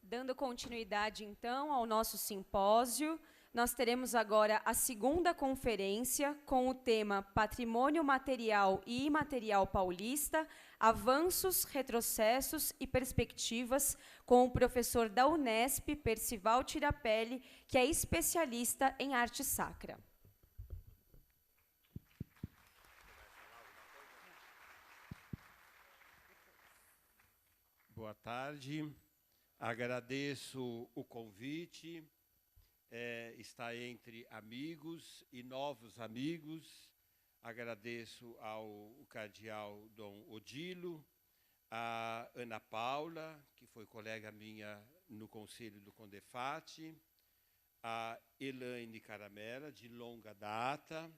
Dando continuidade, então, ao nosso simpósio, nós teremos agora a segunda conferência com o tema Patrimônio Material e Imaterial Paulista, Avanços, Retrocessos e Perspectivas, com o professor da Unesp, Percival Tirapelli, que é especialista em arte sacra. Boa tarde, agradeço o convite, está entre amigos e novos amigos, agradeço ao cardeal Dom Odilo, a Ana Paula, que foi colega minha no Conselho do Condefate, a Elaine Caramela, de longa data,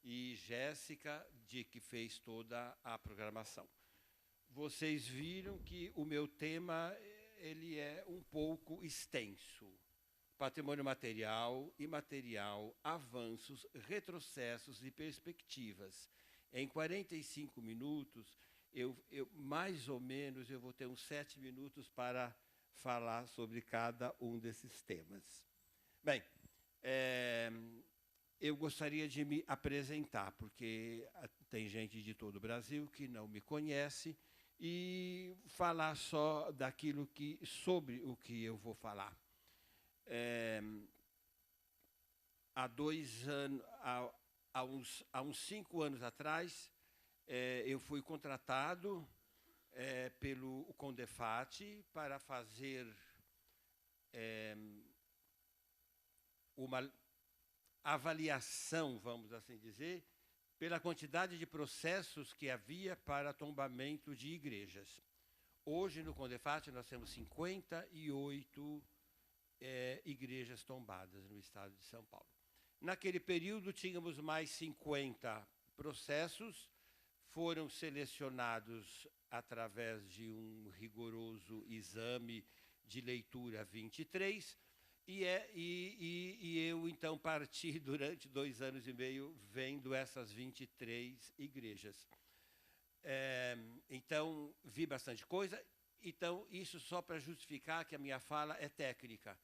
e Jéssica, que fez toda a programação. Vocês viram que o meu tema ele é um pouco extenso. Patrimônio material, imaterial, avanços, retrocessos e perspectivas. Em 45 minutos, mais ou menos, eu vou ter uns 7 minutos para falar sobre cada um desses temas. Bem, eu gostaria de me apresentar, porque tem gente de todo o Brasil que não me conhece, e falar só sobre o que eu vou falar. Há uns 5 anos atrás, eu fui contratado pelo Condefate para fazer uma avaliação, vamos assim dizer, pela quantidade de processos que havia para tombamento de igrejas. Hoje, no Condefate, nós temos 58 igrejas tombadas no estado de São Paulo. Naquele período, tínhamos mais 50 processos, foram selecionados através de um rigoroso exame de leitura 23, e eu, então, parti durante 2 anos e meio vendo essas 23 igrejas. Então, vi bastante coisa. Então, isso só para justificar que a minha fala é técnica.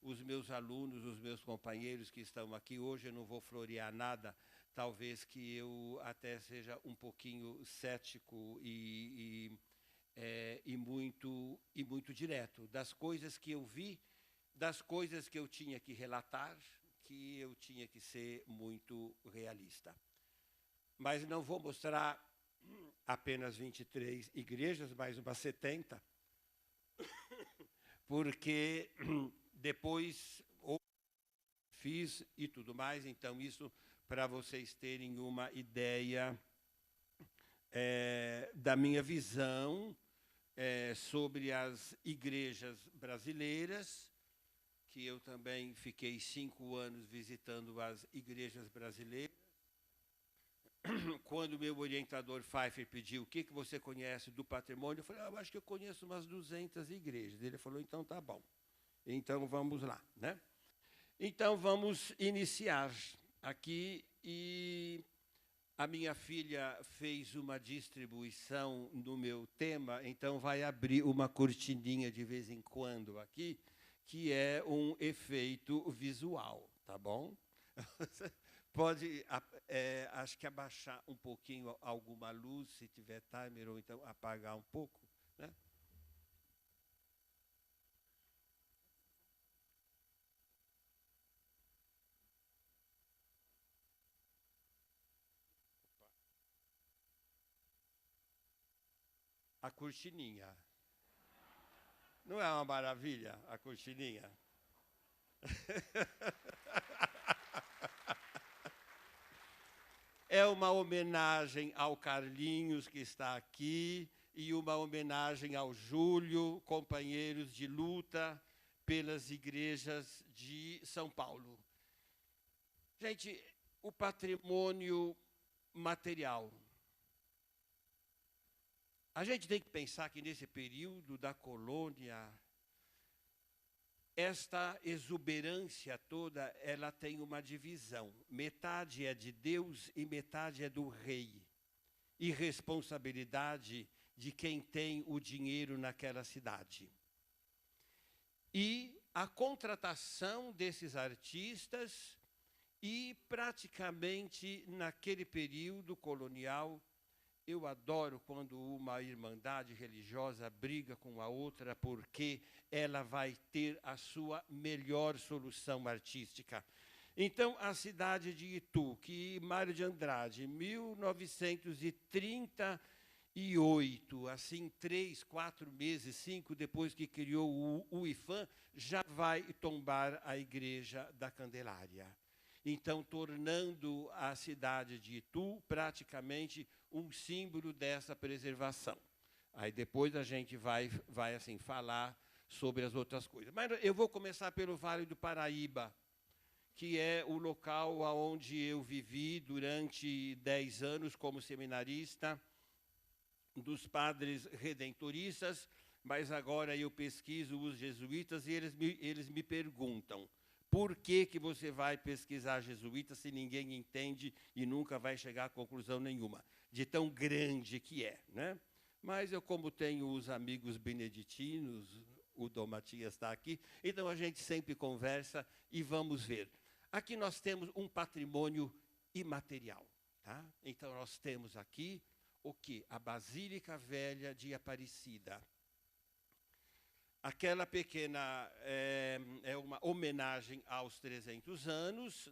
Os meus alunos, os meus companheiros que estão aqui hoje, eu não vou florear nada, talvez que eu até seja um pouquinho cético e muito direto das coisas que eu vi, das coisas que eu tinha que relatar, que eu tinha que ser muito realista. Mas não vou mostrar apenas 23 igrejas, mais umas 70, porque depois fiz e tudo mais, então isso para vocês terem uma ideia da minha visão sobre as igrejas brasileiras, que eu também fiquei 5 anos visitando as igrejas brasileiras. Quando o meu orientador Pfeiffer pediu o que você conhece do patrimônio, eu falei, eu acho que eu conheço umas 200 igrejas. Ele falou, então tá bom. Então vamos lá, né? Então vamos iniciar aqui, e a minha filha fez uma distribuição no meu tema, então vai abrir uma cortininha de vez em quando aqui, que é um efeito visual, tá bom? Pode, acho que abaixar um pouquinho alguma luz, se tiver timer, ou então apagar um pouco, né? A cortininha. Não é uma maravilha a cortininha? É uma homenagem ao Carlinhos, que está aqui, e uma homenagem ao Júlio, companheiros de luta pelas igrejas de São Paulo. Gente, o patrimônio material. A gente tem que pensar que, nesse período da colônia, esta exuberância toda, ela tem uma divisão. Metade é de Deus e metade é do rei. E responsabilidade de quem tem o dinheiro naquela cidade. e a contratação desses artistas, e praticamente naquele período colonial, eu adoro quando uma irmandade religiosa briga com a outra porque ela vai ter a sua melhor solução artística. Então, a cidade de Itu, que Mário de Andrade, em 1938, assim, 3, 4 meses, 5, depois que criou o IFAM, já vai tombar a Igreja da Candelária. Então, tornando a cidade de Itu praticamente um símbolo dessa preservação. Aí depois a gente vai assim, falar sobre as outras coisas. Mas eu vou começar pelo Vale do Paraíba, que é o local onde eu vivi durante 10 anos como seminarista dos padres redentoristas, mas agora eu pesquiso os jesuítas e eles me perguntam: por que você vai pesquisar jesuítas se ninguém entende e nunca vai chegar a conclusão nenhuma, de tão grande que é, né? Mas eu, como tenho os amigos beneditinos, o Dom Matias está aqui, então a gente sempre conversa e vamos ver. Aqui nós temos um patrimônio imaterial, tá? Então nós temos aqui o quê? A Basílica Velha de Aparecida. Aquela pequena é uma homenagem aos 300 anos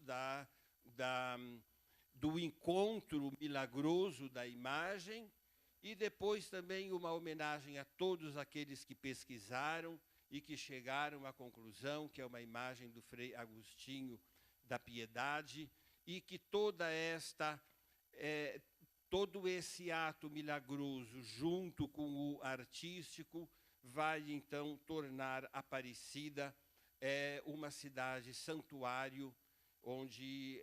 do encontro milagroso da imagem, e depois também uma homenagem a todos aqueles que pesquisaram e que chegaram à conclusão que é uma imagem do Frei Agostinho da Piedade, e que todo esse ato milagroso, junto com o artístico, vai, então, tornar Aparecida uma cidade santuário, onde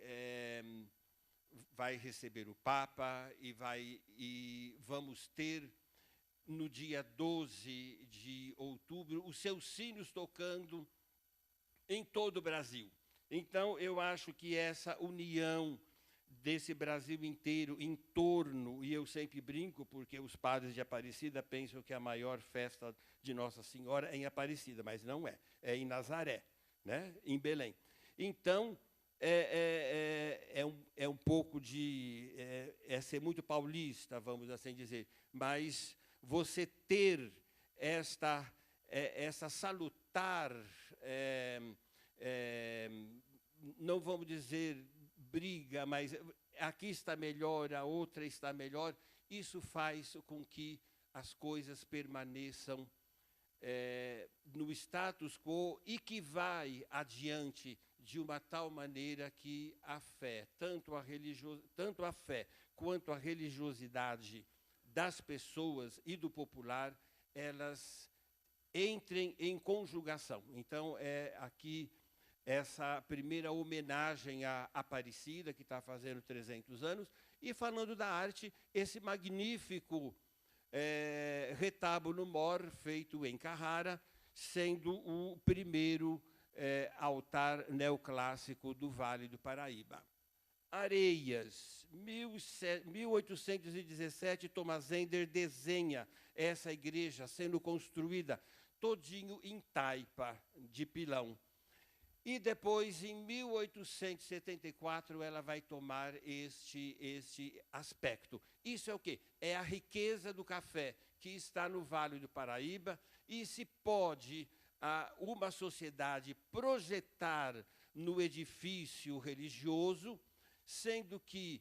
vai receber o Papa e vamos ter, no dia 12 de outubro, os seus sinos tocando em todo o Brasil. Então, eu acho que essa união desse Brasil inteiro em torno, e eu sempre brinco, porque os padres de Aparecida pensam que a maior festa de Nossa Senhora é em Aparecida, mas não é, é em Nazaré, né? Em Belém. Então, é um pouco de... é ser muito paulista, vamos assim dizer, mas você ter essa salutar, não vamos dizer briga, mas aqui está melhor, a outra está melhor, isso faz com que as coisas permaneçam no status quo e que vai adiante de uma tal maneira que a fé, tanto a fé quanto a religiosidade das pessoas e do popular, elas entrem em conjugação. Então, aqui essa primeira homenagem à Aparecida, que está fazendo 300 anos, e falando da arte, esse magnífico retábulo-mor feito em Carrara, sendo o primeiro altar neoclássico do Vale do Paraíba. Areias, 1817, Thomas Ender desenha essa igreja sendo construída todinho em taipa de pilão. E depois, em 1874, ela vai tomar este aspecto. Isso é o quê? É a riqueza do café que está no Vale do Paraíba, e se pode uma sociedade projetar no edifício religioso, sendo que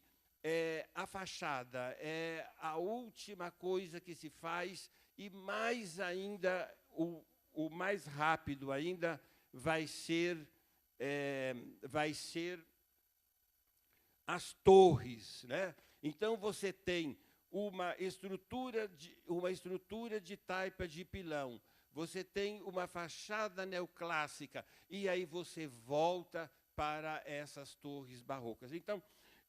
a fachada é a última coisa que se faz, e mais ainda, o mais rápido ainda, vai ser as torres, né? Então você tem uma estrutura de taipa de pilão, você tem uma fachada neoclássica, e aí você volta para essas torres barrocas. Então,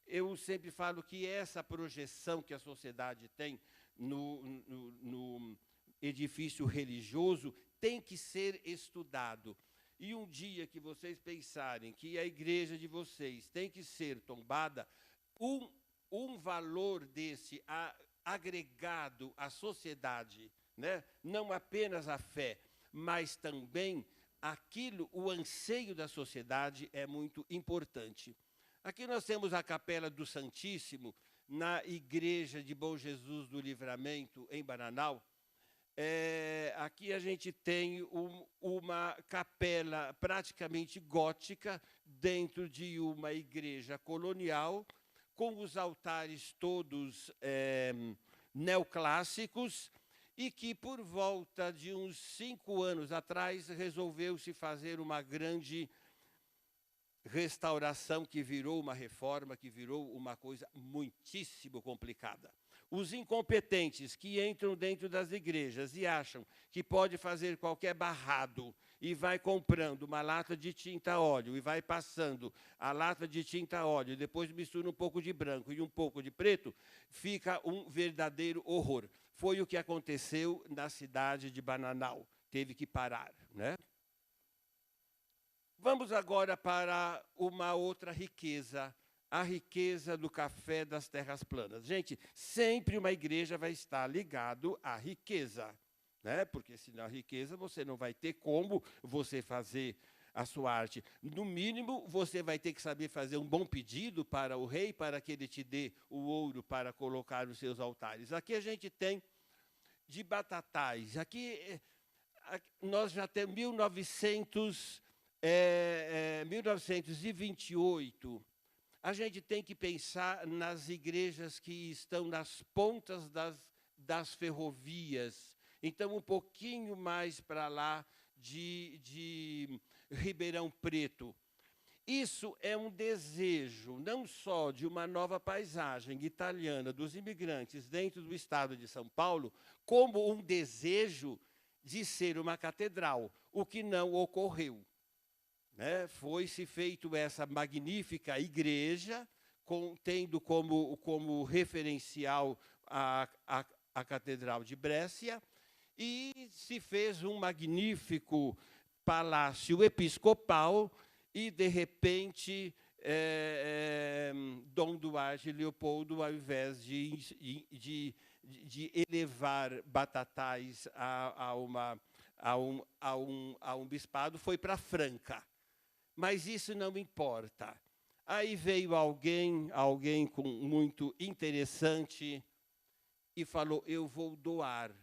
eu sempre falo que essa projeção que a sociedade tem no edifício religioso tem que ser estudado. E um dia que vocês pensarem que a igreja de vocês tem que ser tombada, um valor desse agregado à sociedade, né? Não apenas à fé, mas também aquilo, o anseio da sociedade é muito importante. Aqui nós temos a Capela do Santíssimo, na Igreja de Bom Jesus do Livramento, em Bananal. Aqui a gente tem uma capela praticamente gótica dentro de uma igreja colonial, com os altares todos neoclássicos, e que, por volta de uns 5 anos atrás, resolveu-se fazer uma grande restauração que virou uma reforma, que virou uma coisa muitíssimo complicada. Os incompetentes que entram dentro das igrejas e acham que pode fazer qualquer barrado e vai comprando uma lata de tinta óleo e vai passando a lata de tinta óleo, depois mistura um pouco de branco e um pouco de preto, fica um verdadeiro horror. Foi o que aconteceu na cidade de Bananal. Teve que parar, né? Vamos agora para uma outra riqueza, a riqueza do café das terras planas. Gente, sempre uma igreja vai estar ligado à riqueza, né? Porque senão a riqueza você não vai ter como você fazer a sua arte. No mínimo, você vai ter que saber fazer um bom pedido para o rei, para que ele te dê o ouro para colocar nos seus altares. Aqui a gente tem de Batatais. Aqui nós já temos 1928, a gente tem que pensar nas igrejas que estão nas pontas das ferrovias. Então, um pouquinho mais para lá de Ribeirão Preto. Isso é um desejo, não só de uma nova paisagem italiana dos imigrantes dentro do estado de São Paulo, como um desejo de ser uma catedral, o que não ocorreu. Né? Foi-se feito essa magnífica igreja, tendo como referencial a Catedral de Brescia, e se fez um magnífico palácio episcopal, e, de repente, Dom Duarte Leopoldo, ao invés de elevar Batatais a um bispado, foi para Franca. Mas isso não importa. Aí veio alguém muito interessante, e falou: eu vou doar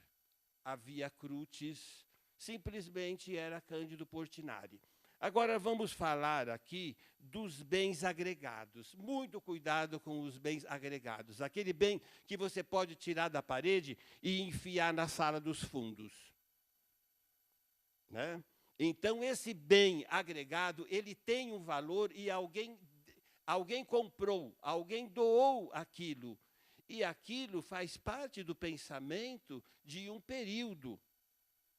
a Via Crucis. Simplesmente era Cândido Portinari. Agora vamos falar aqui dos bens agregados. Muito cuidado com os bens agregados. Aquele bem que você pode tirar da parede e enfiar na sala dos fundos, né? Então, esse bem agregado, ele tem um valor, e alguém comprou, alguém doou aquilo. E aquilo faz parte do pensamento de um período.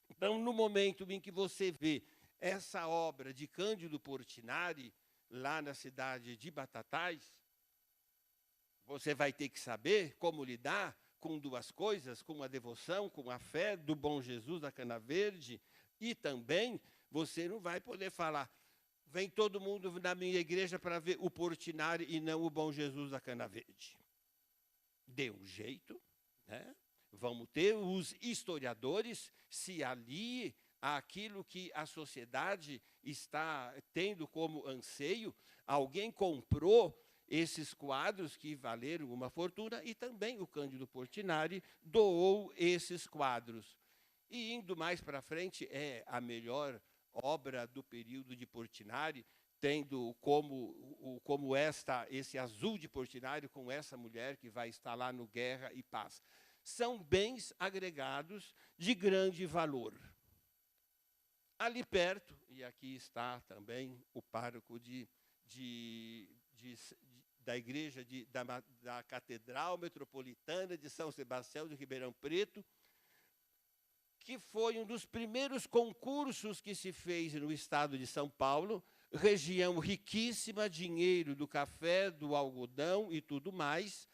Então, no momento em que você vê essa obra de Cândido Portinari, lá na cidade de Batatais, você vai ter que saber como lidar com duas coisas, com a devoção, com a fé do Bom Jesus da Cana Verde. E também você não vai poder falar: vem todo mundo na minha igreja para ver o Portinari e não o Bom Jesus da Cana Verde. Dê um jeito, né? Vamos ter os historiadores se aliem àquilo que a sociedade está tendo como anseio. Alguém comprou esses quadros que valeram uma fortuna, e também o Cândido Portinari doou esses quadros. E indo mais para frente, é a melhor obra do período de Portinari, tendo como esse azul de Portinari com essa mulher que vai estar lá no Guerra e Paz. São bens agregados de grande valor. Ali perto, e aqui está também o pároco da igreja da Catedral Metropolitana de São Sebastião de Ribeirão Preto, que foi um dos primeiros concursos que se fez no estado de São Paulo, região riquíssima, dinheiro do café, do algodão e tudo mais,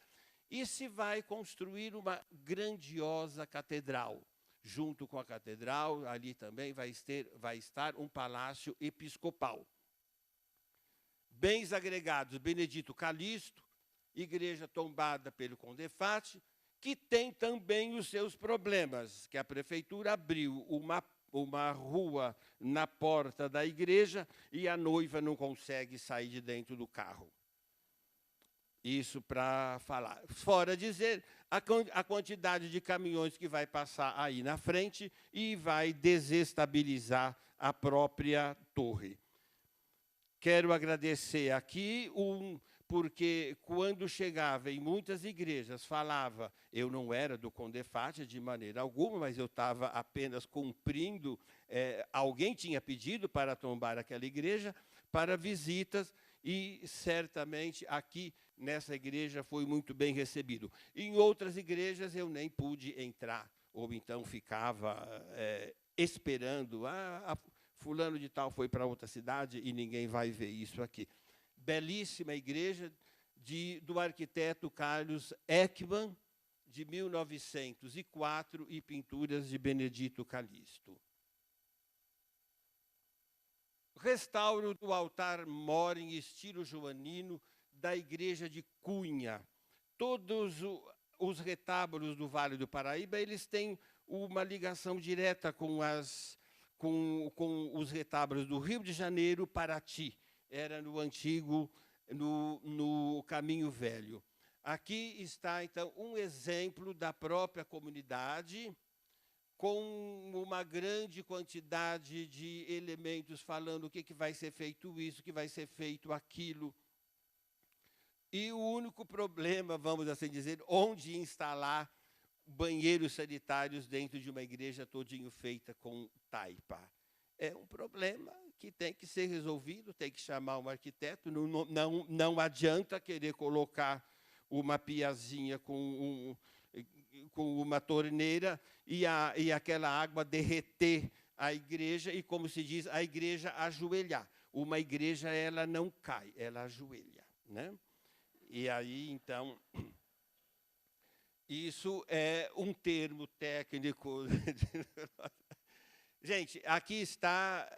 e se vai construir uma grandiosa catedral. Junto com a catedral, ali também vai estar um palácio episcopal. Bens agregados: Benedito Calixto, igreja tombada pelo Condefate, que tem também os seus problemas, que a prefeitura abriu uma uma rua na porta da igreja e a noiva não consegue sair de dentro do carro. Isso para falar. Fora dizer a quantidade de caminhões que vai passar aí na frente e vai desestabilizar a própria torre. Quero agradecer aqui, porque quando chegava em muitas igrejas, falava, eu não era do Condefate de maneira alguma, mas eu estava apenas cumprindo, alguém tinha pedido para tombar aquela igreja, para visitas, e certamente aqui nessa igreja foi muito bem recebido. Em outras igrejas eu nem pude entrar, ou então ficava esperando, fulano de tal foi para outra cidade e ninguém vai ver isso aqui. Belíssima igreja do arquiteto Carlos Ekman, de 1904, e pinturas de Benedito Calixto. Restauro do altar-mor em estilo joanino da igreja de Cunha. Todos os retábulos do Vale do Paraíba, eles têm uma ligação direta com os retábulos do Rio de Janeiro, Paraty. Era no antigo, no Caminho Velho. Aqui está, então, um exemplo da própria comunidade, com uma grande quantidade de elementos falando o que vai ser feito isso, o que vai ser feito aquilo. E o único problema, vamos assim dizer, onde instalar banheiros sanitários dentro de uma igreja todinho feita com taipa. É um problema que tem que ser resolvido, tem que chamar um arquiteto, não adianta querer colocar uma piazinha com uma torneira e aquela água derreter a igreja e, como se diz, a igreja ajoelhar. Uma igreja, ela não cai, ela ajoelha, né? E aí, então, isso é um termo técnico. Gente, aqui está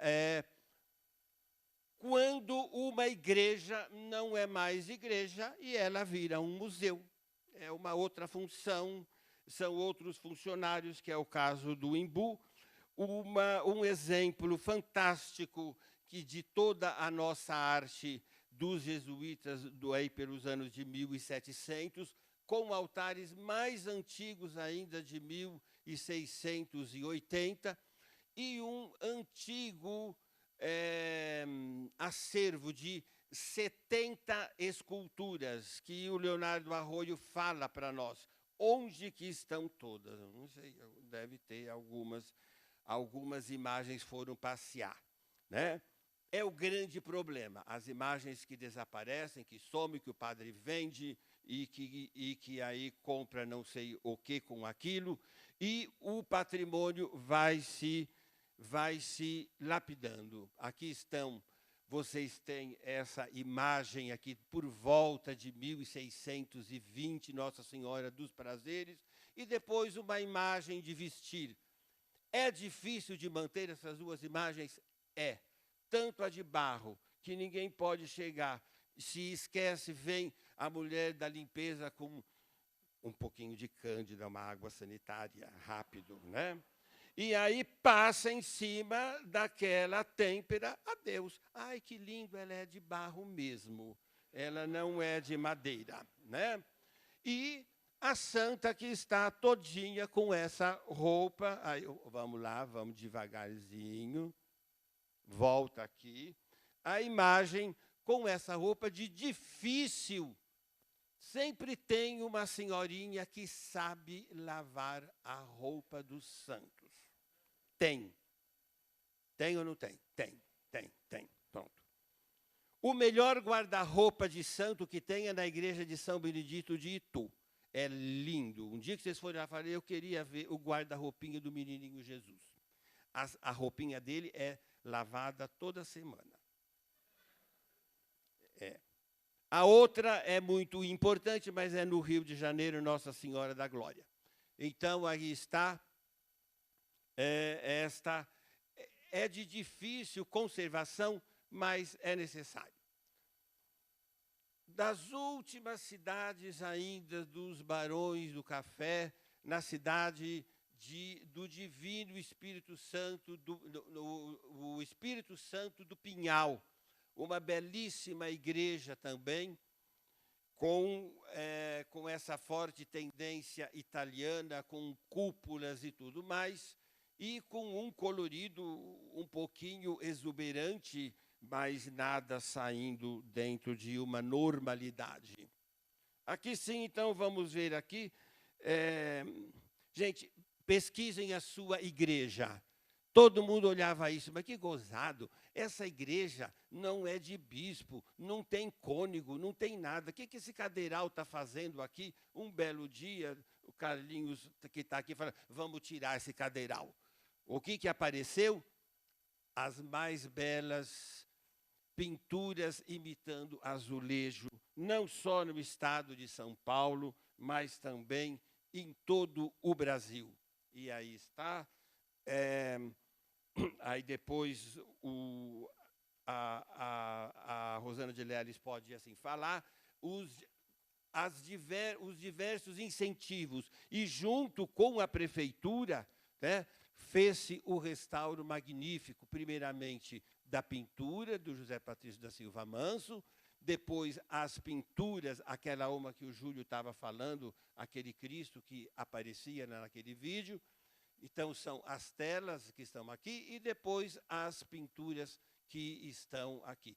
quando uma igreja não é mais igreja e ela vira um museu. É uma outra função, são outros funcionários, que é o caso do Embu. Um exemplo fantástico que de toda a nossa arte dos jesuítas aí pelos anos de 1700, com altares mais antigos ainda de 1680, e um antigo acervo de 70 esculturas que o Leonardo Arroio fala para nós. Onde que estão todas? Não sei, deve ter algumas imagens foram passear, né? É o grande problema, as imagens que desaparecem, que somem, que o padre vende e que aí compra não sei o que com aquilo, e o patrimônio vai se lapidando. Aqui estão, vocês têm essa imagem aqui por volta de 1620, Nossa Senhora dos Prazeres, e depois uma imagem de vestir. É difícil de manter essas duas imagens? É. Tanto a de barro, que ninguém pode chegar, se esquece, vem a mulher da limpeza com um pouquinho de cândida, uma água sanitária, rápido, né? E aí passa em cima daquela têmpera, adeus. Ai, que lindo, ela é de barro mesmo, ela não é de madeira, né? E a santa que está todinha com essa roupa, aí, vamos lá, vamos devagarzinho, volta aqui, a imagem com essa roupa de difícil. Sempre tem uma senhorinha que sabe lavar a roupa dos santos. Tem. Tem ou não tem? Tem. Pronto. O melhor guarda-roupa de santo que tem é na igreja de São Benedito de Itu. É lindo. Um dia que vocês forem lá, falei, eu queria ver o guarda-roupinha do menininho Jesus. A roupinha dele é lavada toda semana. A outra é muito importante, mas é no Rio de Janeiro, Nossa Senhora da Glória. Então, aí está, esta é de difícil conservação, mas é necessário. Das últimas cidades ainda dos Barões do Café, na cidade do divino Espírito Santo, o Espírito Santo do Pinhal, uma belíssima igreja também, com essa forte tendência italiana, com cúpulas e tudo mais, e com um colorido um pouquinho exuberante, mas nada saindo dentro de uma normalidade. Aqui sim, então, vamos ver aqui. Gente, pesquisem a sua igreja. Todo mundo olhava isso, mas que gozado, essa igreja não é de bispo, não tem cônego, não tem nada. O que esse cadeiral está fazendo aqui? Um belo dia, o Carlinhos, que está aqui, fala, vamos tirar esse cadeiral. O que apareceu? As mais belas pinturas imitando azulejo, não só no estado de São Paulo, mas também em todo o Brasil. E aí está... Aí depois a Rosana de Leles pode assim falar, os diversos incentivos. E junto com a prefeitura, né, fez-se o restauro magnífico, primeiramente da pintura do José Patrício da Silva Manso, depois as pinturas, aquela uma que o Júlio estava falando, aquele Cristo que aparecia naquele vídeo. Então, são as telas que estão aqui e depois as pinturas que estão aqui.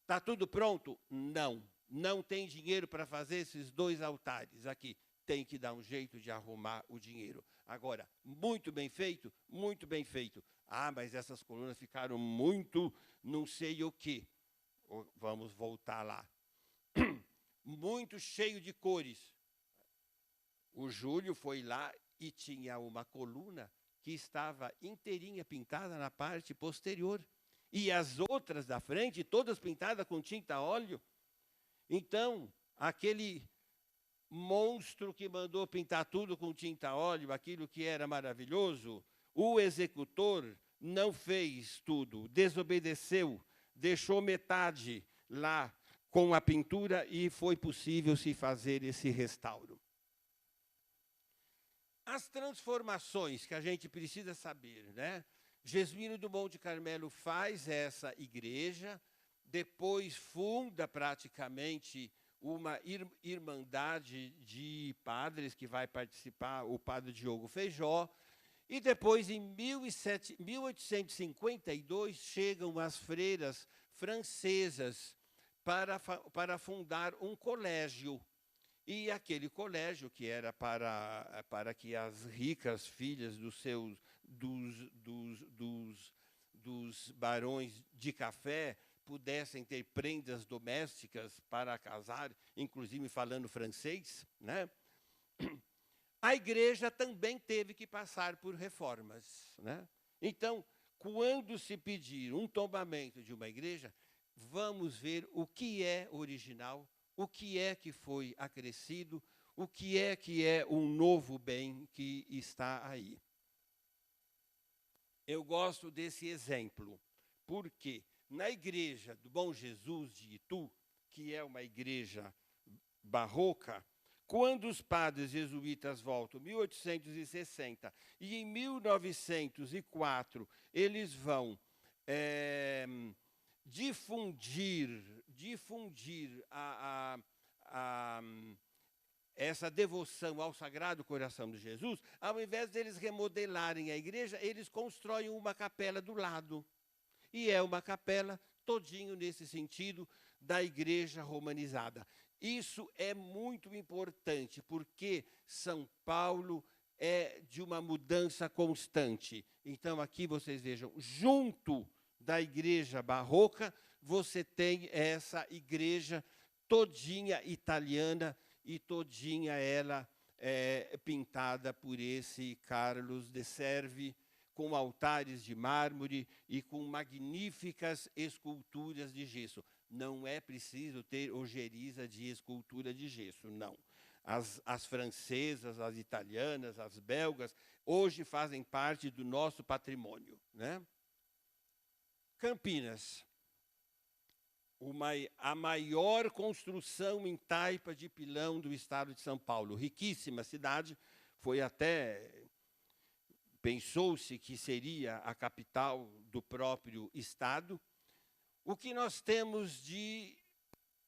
Está tudo pronto? Não. Não tem dinheiro para fazer esses 2 altares aqui. Tem que dar um jeito de arrumar o dinheiro. Agora, muito bem feito? Muito bem feito. Ah, mas essas colunas ficaram muito não sei o quê. Vamos voltar lá. Muito cheio de cores. O Júlio foi lá e tinha uma coluna que estava inteirinha pintada na parte posterior. E as outras da frente, todas pintadas com tinta a óleo. Então, aquele monstro que mandou pintar tudo com tinta a óleo, aquilo que era maravilhoso, o executor não fez tudo, desobedeceu, deixou metade lá com a pintura e foi possível se fazer esse restauro. As transformações que a gente precisa saber, né? Jesuíno do Monte Carmelo faz essa igreja, depois funda praticamente uma irmandade de padres que vai participar, o padre Diogo Feijó, e depois, em 1852, chegam as freiras francesas para fundar um colégio. E aquele colégio, que era para que as ricas filhas dos barões de café pudessem ter prendas domésticas para casar, inclusive falando francês, né? A igreja também teve que passar por reformas, né? Então, quando se pedir um tombamento de uma igreja, vamos ver o que é original, o que é que foi acrescido, o que é um novo bem que está aí. Eu gosto desse exemplo, porque na igreja do Bom Jesus de Itu, que é uma igreja barroca, quando os padres jesuítas voltam, em 1860, e em 1904, eles vão difundir essa devoção ao Sagrado Coração de Jesus, ao invés deles remodelarem a igreja, eles constroem uma capela do lado. E é uma capela todinho nesse sentido da igreja romanizada. Isso é muito importante, porque São Paulo é de uma mudança constante. Então, aqui vocês vejam, junto da igreja barroca, você tem essa igreja todinha italiana e todinha ela pintada por esse Carlos de Servi, com altares de mármore e com magníficas esculturas de gesso. Não é preciso ter ojeriza de escultura de gesso, não. As francesas, as italianas, as belgas, hoje fazem parte do nosso patrimônio, né? Campinas. A maior construção em taipa de pilão do estado de São Paulo. Riquíssima cidade, foi até pensou-se que seria a capital do próprio Estado. O que nós temos de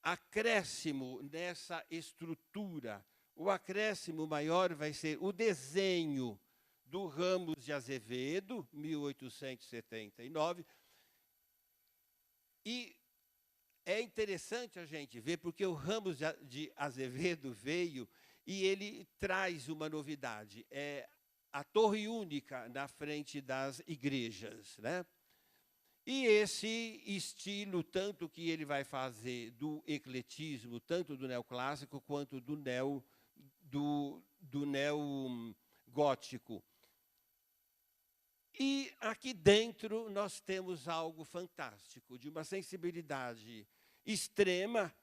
acréscimo nessa estrutura, o acréscimo maior vai ser o desenho do Ramos de Azevedo, 1879, e é interessante a gente ver, porque o Ramos de Azevedo veio e ele traz uma novidade, é a torre única na frente das igrejas, né? E esse estilo, tanto que ele vai fazer do ecletismo, tanto do neoclássico quanto do neogótico. E aqui dentro nós temos algo fantástico, de uma sensibilidade extrema,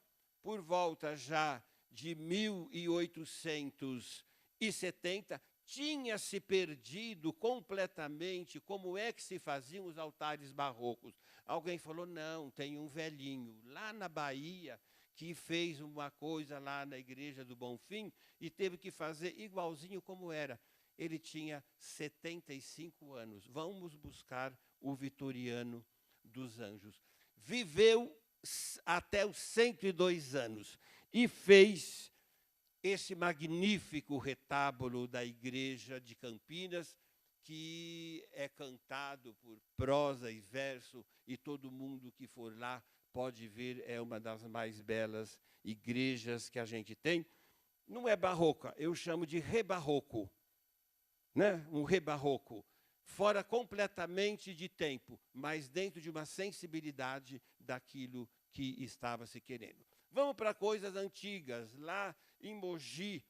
por volta já de 1870, tinha se perdido completamente como é que se faziam os altares barrocos. Alguém falou, não, tem um velhinho lá na Bahia que fez uma coisa lá na Igreja do Bonfim e teve que fazer igualzinho como era. Ele tinha 75 anos. Vamos buscar o Vitoriano dos Anjos. Viveu até os 102 anos e fez esse magnífico retábulo da Igreja de Campinas, que é cantado por prosa e verso, e todo mundo que for lá pode ver, é uma das mais belas igrejas que a gente tem. Não é barroca, eu chamo de rebarroco, né? Um rebarroco, fora completamente de tempo, mas dentro de uma sensibilidade daquilo que estava se querendo. Vamos para coisas antigas, lá em Mogi,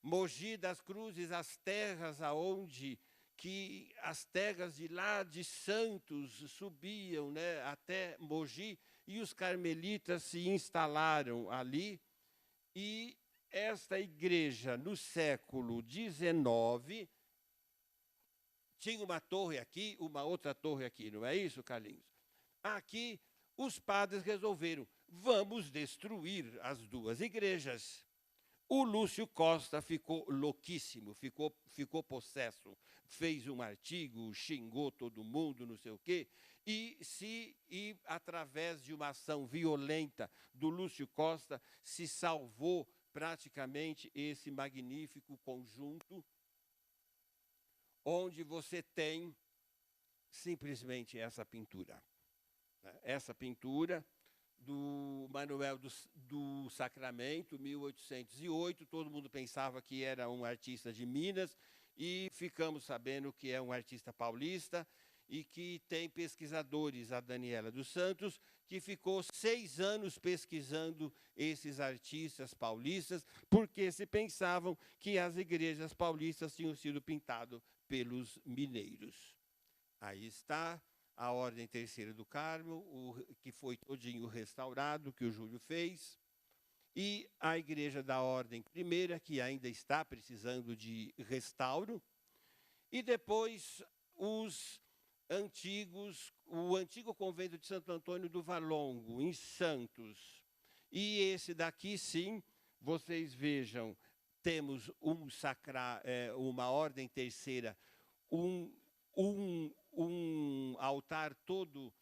Mogi das Cruzes, as terras aonde que as terras de lá de Santos subiam, né, até Mogi, e os carmelitas se instalaram ali. E esta igreja, no século XIX, tinha uma torre aqui, uma outra torre aqui, não é isso, Carlinhos? Aqui, os padres resolveram, vamos destruir as duas igrejas. O Lúcio Costa ficou louquíssimo, ficou possesso, fez um artigo, xingou todo mundo, não sei o quê, e através de uma ação violenta do Lúcio Costa, se salvou praticamente esse magnífico conjunto, onde você tem simplesmente essa pintura. Essa pintura do Manuel do Sacramento, 1808, todo mundo pensava que era um artista de Minas, e ficamos sabendo que é um artista paulista, e que tem pesquisadores, a Daniela dos Santos, que ficou 6 anos pesquisando esses artistas paulistas, porque se pensavam que as igrejas paulistas tinham sido pintadas pelos mineiros. Aí está a Ordem Terceira do Carmo, que foi todinho restaurado, que o Júlio fez, e a Igreja da Ordem Primeira, que ainda está precisando de restauro, e depois o antigo convento de Santo Antônio do Valongo, em Santos. E esse daqui, sim, vocês vejam, temos uma Ordem Terceira, um altar todo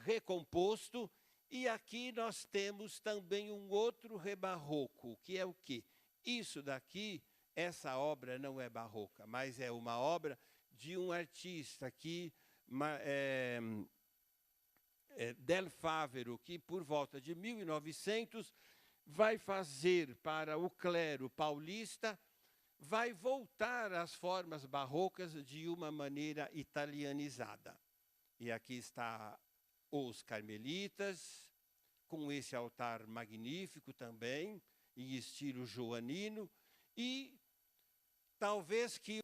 recomposto, e aqui nós temos também um outro rebarroco, que é o quê? Isso daqui, essa obra não é barroca, mas é uma obra de um artista que Del Fávero, que por volta de 1900 vai fazer para o clero paulista, vai voltar às formas barrocas de uma maneira italianizada. E aqui está os carmelitas, com esse altar magnífico também, em estilo joanino, e talvez que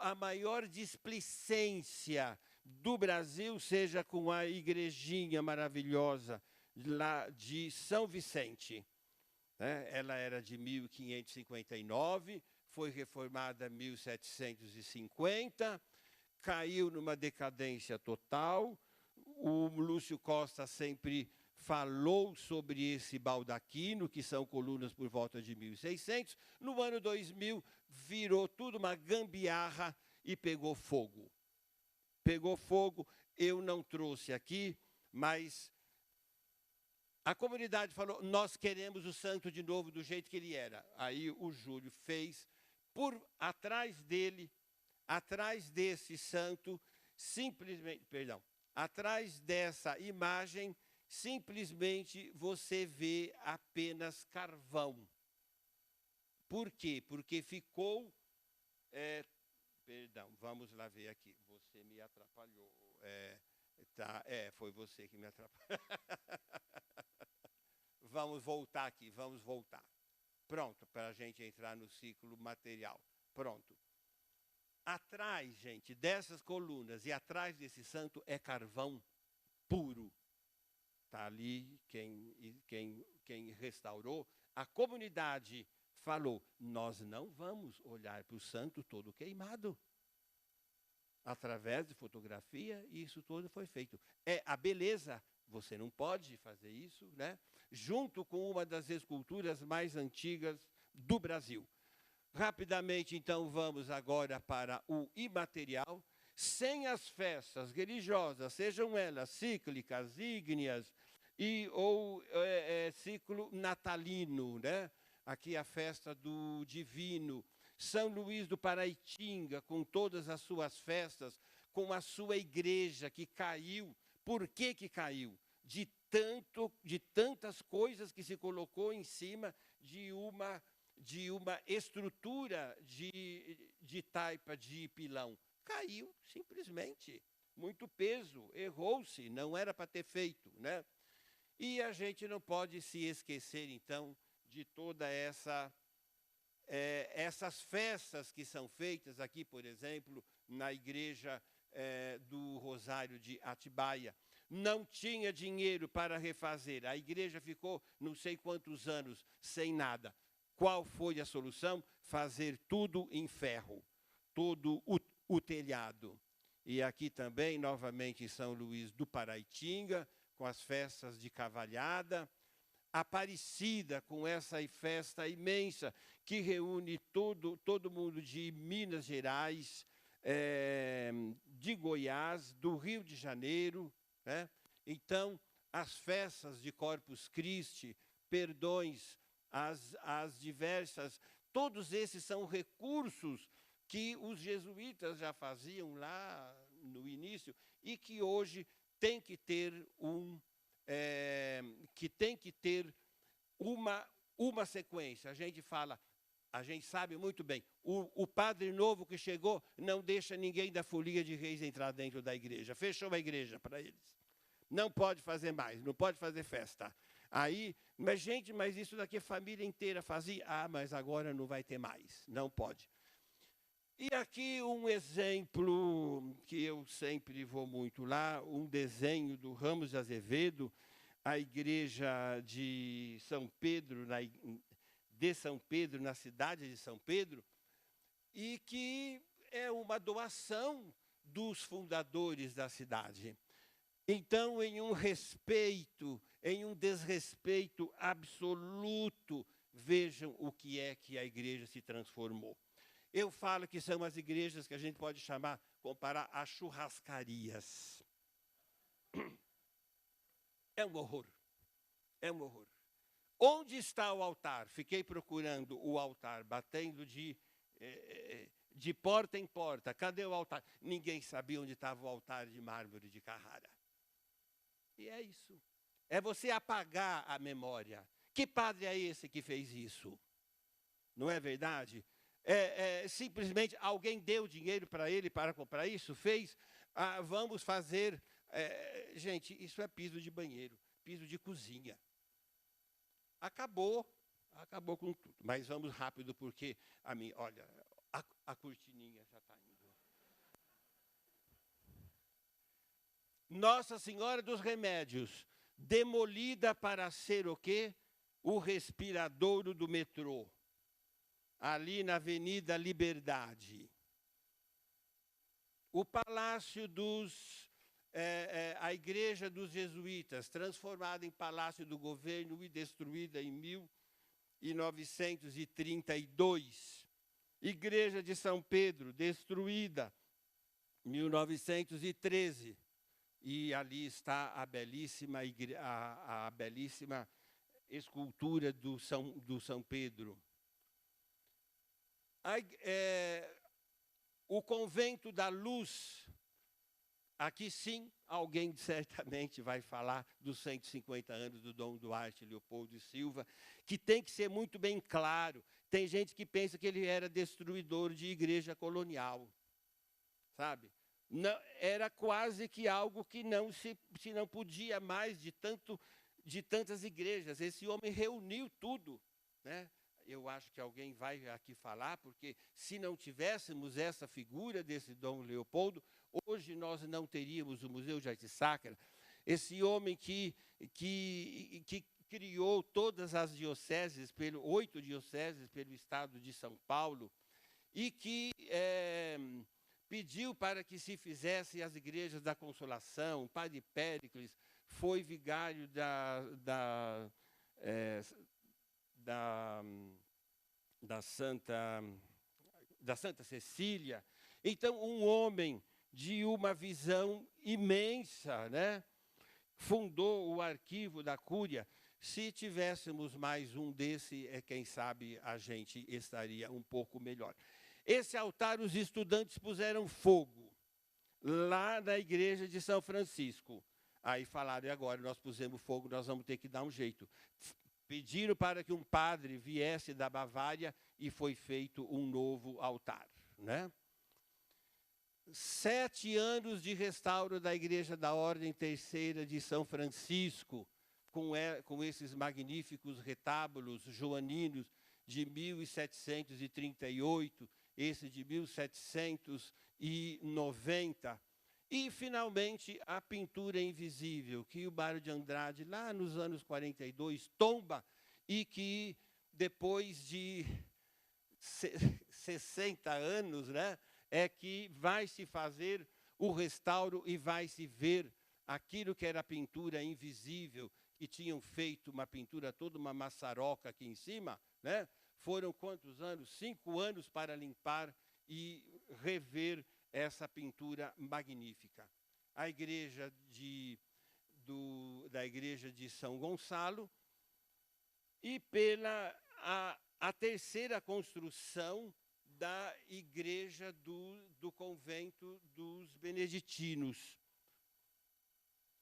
a maior displicência do Brasil seja com a igrejinha maravilhosa lá de São Vicente. Ela era de 1559, foi reformada em 1750, caiu numa decadência total. O Lúcio Costa sempre falou sobre esse baldaquino, que são colunas por volta de 1600. No ano 2000, virou tudo uma gambiarra e pegou fogo. Pegou fogo, eu não trouxe aqui, mas a comunidade falou, nós queremos o santo de novo do jeito que ele era. Aí o Júlio fez, por atrás dele, atrás desse santo, simplesmente, perdão, atrás dessa imagem, simplesmente você vê apenas carvão. Por quê? Porque ficou... perdão, vamos lá ver aqui. Você me atrapalhou. Foi você que me atrapalhou. Vamos voltar aqui, vamos voltar. Pronto, para a gente entrar no ciclo material. Pronto. Atrás, gente, dessas colunas e atrás desse santo é carvão puro. Está ali quem restaurou. A comunidade falou, nós não vamos olhar para o santo todo queimado. Através de fotografia, isso todo foi feito. É a beleza, você não pode fazer isso, né? Junto com uma das esculturas mais antigas do Brasil. Rapidamente, então, vamos agora para o imaterial. Sem as festas religiosas, sejam elas cíclicas, ígneas, ou ciclo natalino, né? Aqui a festa do Divino, São Luís do Paraitinga, com todas as suas festas, com a sua igreja que caiu. Por que caiu? De tantas coisas que se colocou em cima de uma estrutura de taipa, de pilão. Caiu, simplesmente. Muito peso, errou-se, não era para ter feito, né? E a gente não pode se esquecer, então, de toda essas festas que são feitas aqui, por exemplo, na igreja do Rosário de Atibaia. Não tinha dinheiro para refazer. A igreja ficou não sei quantos anos sem nada. Qual foi a solução? Fazer tudo em ferro, todo o telhado. E aqui também, novamente, em São Luís do Paraitinga, com as festas de cavalhada. Aparecida, com essa festa imensa, que reúne todo mundo de Minas Gerais, de Goiás, do Rio de Janeiro, né? Então, as festas de Corpus Christi, perdões, as diversas, todos esses são recursos que os jesuítas já faziam lá no início e que hoje tem que ter uma sequência. A gente sabe muito bem, o padre novo que chegou não deixa ninguém da folia de reis entrar dentro da igreja. Fechou a igreja para eles. Não pode fazer mais, não pode fazer festa. Aí, mas isso daqui a família inteira fazia. Ah, mas agora não vai ter mais, não pode. E aqui um exemplo que eu sempre vou muito lá, um desenho do Ramos de Azevedo, a igreja de São Pedro, na cidade de São Pedro, e que é uma doação dos fundadores da cidade. Então, em um desrespeito absoluto, vejam o que é que a igreja se transformou. Eu falo que são as igrejas que a gente pode comparar a churrascarias. É um horror. É um horror. Onde está o altar? Fiquei procurando o altar, batendo de porta em porta. Cadê o altar? Ninguém sabia onde estava o altar de mármore de Carrara. E é isso. É você apagar a memória. Que padre é esse que fez isso? Não é verdade? Simplesmente alguém deu dinheiro para ele para comprar isso? Fez? Vamos fazer... gente, isso é piso de banheiro, piso de cozinha. Acabou com tudo. Mas vamos rápido, porque olha, a cortininha já está indo. Nossa Senhora dos Remédios, demolida para ser o quê? O respiradouro do metrô, ali na Avenida Liberdade. O Palácio a Igreja dos Jesuítas, transformada em Palácio do Governo e destruída em 1932. Igreja de São Pedro, destruída, 1913. E ali está a belíssima, a belíssima escultura do São Pedro. O Convento da Luz, aqui sim, alguém certamente vai falar dos 150 anos do Dom Duarte Leopoldo e Silva, que tem que ser muito bem claro. Tem gente que pensa que ele era destruidor de igreja colonial, sabe? Não, era quase que algo que não podia mais de tantas igrejas. Esse homem reuniu tudo, né? Eu acho que alguém vai aqui falar, porque se não tivéssemos essa figura desse Dom Leopoldo, hoje nós não teríamos o Museu de Arte Sacra. Esse homem que criou todas as dioceses, 8 dioceses pelo estado de São Paulo, e que pediu para que se fizesse as igrejas da Consolação. O padre Péricles foi vigário da Santa Cecília. Então, um homem de uma visão imensa, né? Fundou o arquivo da Cúria. Se tivéssemos mais um desse, quem sabe a gente estaria um pouco melhor. Esse altar os estudantes puseram fogo lá na igreja de São Francisco. Aí falaram, e agora nós pusemos fogo, nós vamos ter que dar um jeito. Pediram para que um padre viesse da Bavária e foi feito um novo altar, né? 7 anos de restauro da Igreja da Ordem Terceira de São Francisco, com esses magníficos retábulos joaninos de 1738, esse de 1790. E, finalmente, a pintura invisível, que o Mário de Andrade, lá nos anos 42, tomba, e que, depois de 60 anos, né, é que vai se fazer o restauro e vai se ver aquilo que era a pintura invisível, que tinham feito uma pintura toda, uma maçaroca aqui em cima, né? Foram quantos anos? 5 anos para limpar e rever essa pintura magnífica. A igreja da igreja de São Gonçalo, e a terceira construção da igreja do convento dos beneditinos.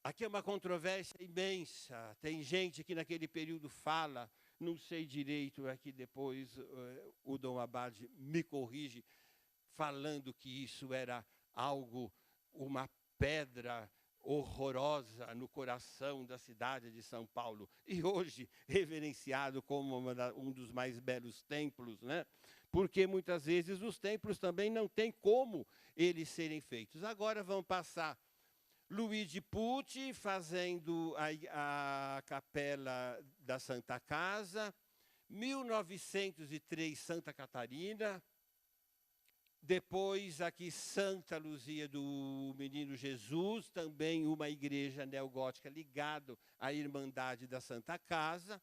Aqui é uma controvérsia imensa. Tem gente que naquele período fala, não sei direito, aqui depois o Dom Abade me corrige, falando que isso era uma pedra horrorosa no coração da cidade de São Paulo. E hoje, reverenciado como um dos mais belos templos, né? Porque muitas vezes os templos também não têm como eles serem feitos. Agora vão passar Luigi Pucci fazendo a capela da Santa Casa, 1903 Santa Catarina, depois aqui Santa Luzia do Menino Jesus, também uma igreja neogótica ligada à Irmandade da Santa Casa.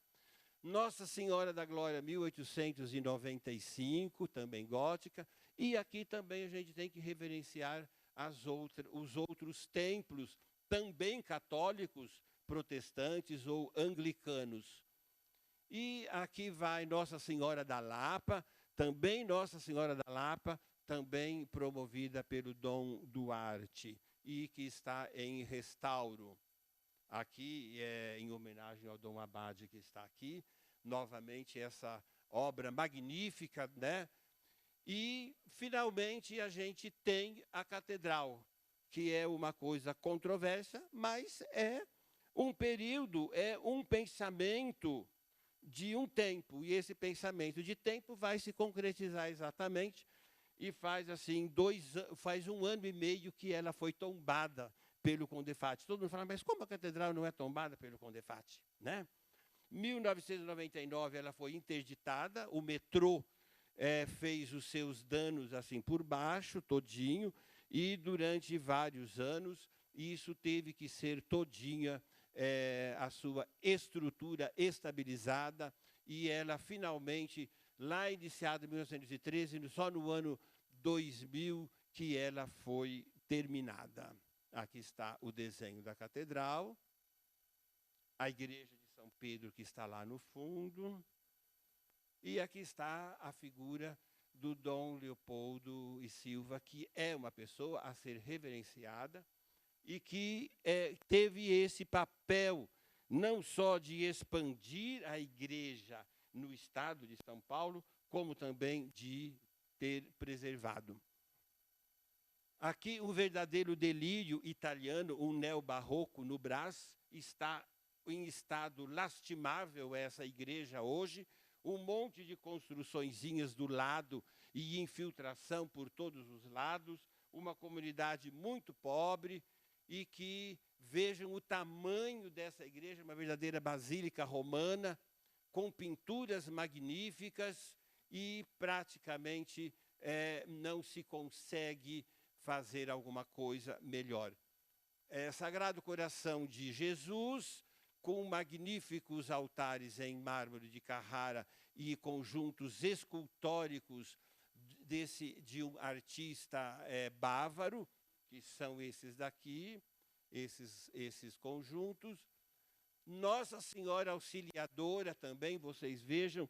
Nossa Senhora da Glória, 1895, também gótica. E aqui também a gente tem que reverenciar os outros templos, também católicos, protestantes ou anglicanos. E aqui vai Nossa Senhora da Lapa, também Nossa Senhora da Lapa, também promovida pelo Dom Duarte, e que está em restauro. Aqui, em homenagem ao Dom Abade que está aqui, novamente essa obra magnífica, né? E, finalmente, a gente tem a catedral, que é uma coisa controversa, mas é um período, é um pensamento de um tempo. E esse pensamento de tempo vai se concretizar exatamente, e faz assim faz 1 ano e meio que ela foi tombada pelo Condefate. Todo mundo fala, mas como a catedral não é tombada pelo Condefate, né? 1999 ela foi interditada, o metrô fez os seus danos assim por baixo, todinho, e durante vários anos isso teve que ser todinha a sua estrutura estabilizada, e ela finalmente, lá iniciada em 1913, só no ano 2000 que ela foi terminada. Aqui está o desenho da catedral, a igreja de São Pedro que está lá no fundo, e aqui está a figura do Dom Leopoldo e Silva, que é uma pessoa a ser reverenciada e que teve esse papel não só de expandir a igreja no estado de São Paulo, como também de ter preservado. Aqui um verdadeiro delírio italiano, um neobarroco no Brás, está em estado lastimável essa igreja hoje, um monte de construçõezinhas do lado e infiltração por todos os lados, uma comunidade muito pobre e que vejam o tamanho dessa igreja, uma verdadeira basílica romana, com pinturas magníficas e praticamente não se consegue fazer alguma coisa melhor. Sagrado Coração de Jesus, com magníficos altares em mármore de Carrara e conjuntos escultóricos de um artista bávaro, que são esses daqui, esses conjuntos. Nossa Senhora Auxiliadora também, vocês vejam,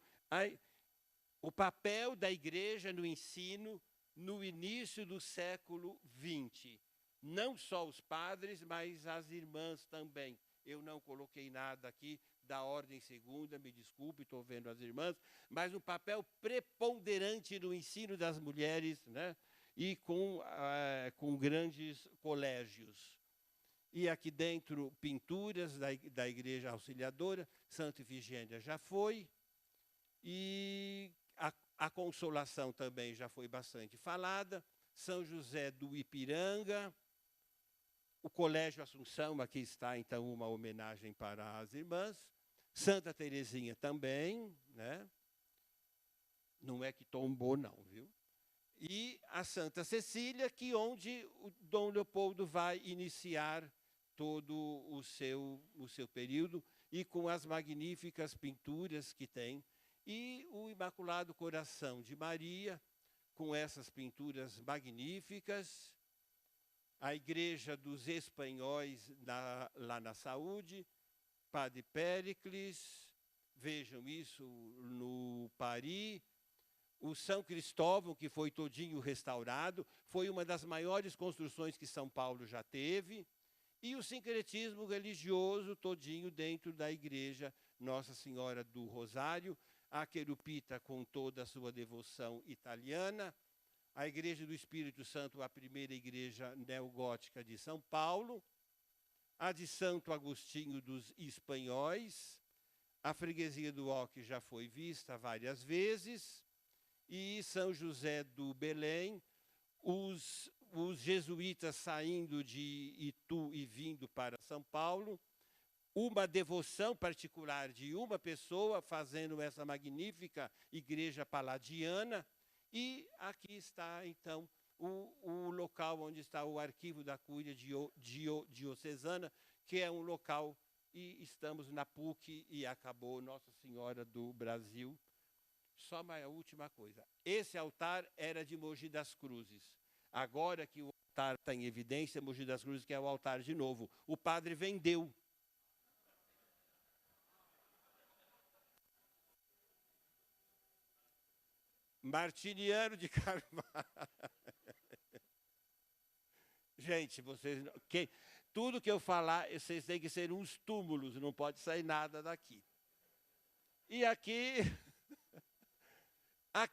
o papel da igreja no ensino no início do século XX. Não só os padres, mas as irmãs também. Eu não coloquei nada aqui da ordem segunda, me desculpe, estou vendo as irmãs, mas um papel preponderante no ensino das mulheres, né? E com grandes colégios. E aqui dentro, pinturas da Igreja Auxiliadora, Santa Ifigênia já foi, e a Consolação também já foi bastante falada, São José do Ipiranga, o Colégio Assunção, aqui está então uma homenagem para as irmãs, Santa Teresinha também, né? Não é que tombou não, viu? E a Santa Cecília, onde o Dom Leopoldo vai iniciar todo o seu período, e com as magníficas pinturas que tem, e o Imaculado Coração de Maria, com essas pinturas magníficas, a Igreja dos Espanhóis lá na Saúde, Padre Péricles, vejam isso no Paris, o São Cristóvão, que foi todinho restaurado, foi uma das maiores construções que São Paulo já teve, e o sincretismo religioso todinho dentro da igreja Nossa Senhora do Rosário, a Querupita com toda a sua devoção italiana, a Igreja do Espírito Santo, a primeira igreja neogótica de São Paulo, a de Santo Agostinho dos Espanhóis, a Freguesia do Ó, que já foi vista várias vezes, e São José do Belém, os jesuítas saindo de Itu e vindo para São Paulo, uma devoção particular de uma pessoa fazendo essa magnífica igreja paladiana, e aqui está, então, o local onde está o arquivo da Cúria Diocesana, que é um local, e estamos na PUC, e acabou Nossa Senhora do Brasil. Só uma última coisa, esse altar era de Mogi das Cruzes. Agora que o altar está em evidência, Mogi das Cruzes, que é o altar de novo. O padre vendeu. Martiniano de Carvalho. Gente, vocês, tudo que eu falar, vocês têm que ser uns túmulos, não pode sair nada daqui. E aqui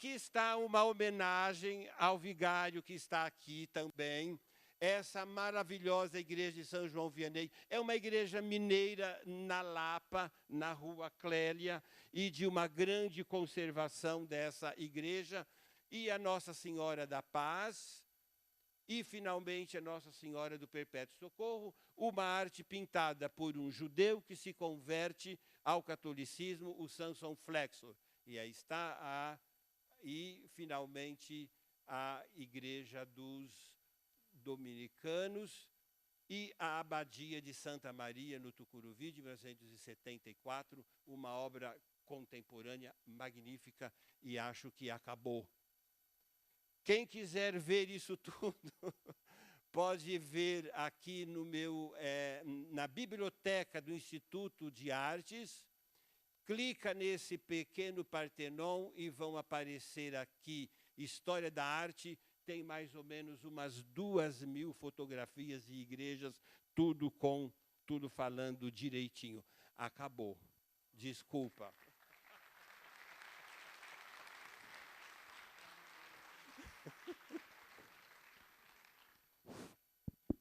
está uma homenagem ao vigário que está aqui também. Essa maravilhosa igreja de São João Vianney é uma igreja mineira na Lapa, na Rua Clélia, e de uma grande conservação dessa igreja, e a Nossa Senhora da Paz, e finalmente a Nossa Senhora do Perpétuo Socorro, uma arte pintada por um judeu que se converte ao catolicismo, o Samson Flexor. E aí está e finalmente a igreja dos dominicanos, e a Abadia de Santa Maria, no Tucuruvi, de 1974, uma obra contemporânea magnífica, e acho que acabou. Quem quiser ver isso tudo, pode ver aqui no na biblioteca do Instituto de Artes. Clica nesse pequeno Partenon e vão aparecer aqui História da Arte. Tem mais ou menos umas 2.000 fotografias de igrejas, tudo falando direitinho. Acabou. Desculpa.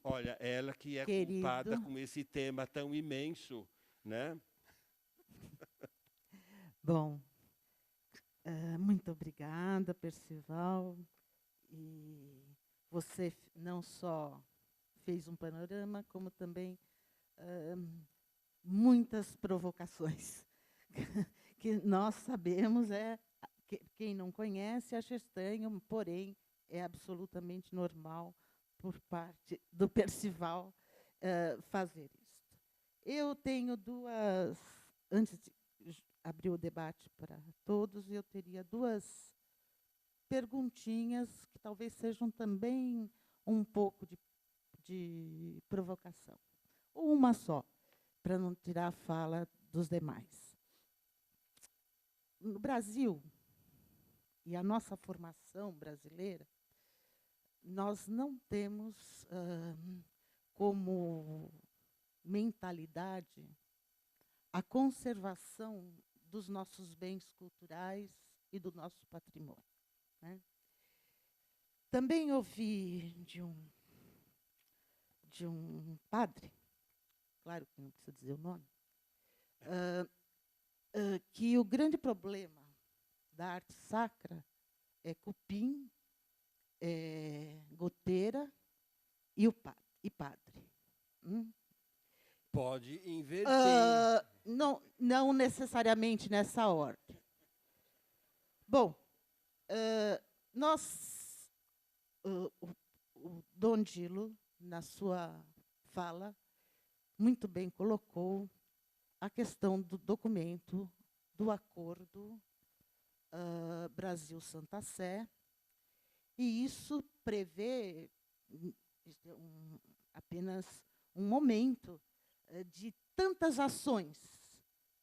Olha, ela que é culpada com esse tema tão imenso, né? Bom, muito obrigada, Percival. E você não só fez um panorama, como também muitas provocações. Que nós sabemos, quem não conhece, acha estranho, porém, é absolutamente normal por parte do Percival fazer isso. Eu tenho antes de abrir o debate para todos, eu teria 2 perguntinhas que talvez sejam também um pouco de provocação. Ou uma só, para não tirar a fala dos demais. No Brasil, e a nossa formação brasileira, nós não temos como mentalidade a conservação dos nossos bens culturais e do nosso patrimônio, né? Também ouvi de um padre, claro que não precisa dizer o nome, que o grande problema da arte sacra é cupim, goteira e padre. Pode inverter. Não necessariamente nessa ordem. Bom, o Dom Dilo, na sua fala, muito bem colocou a questão do documento, do acordo Brasil-Santa Sé, e isso prevê apenas um momento de tantas ações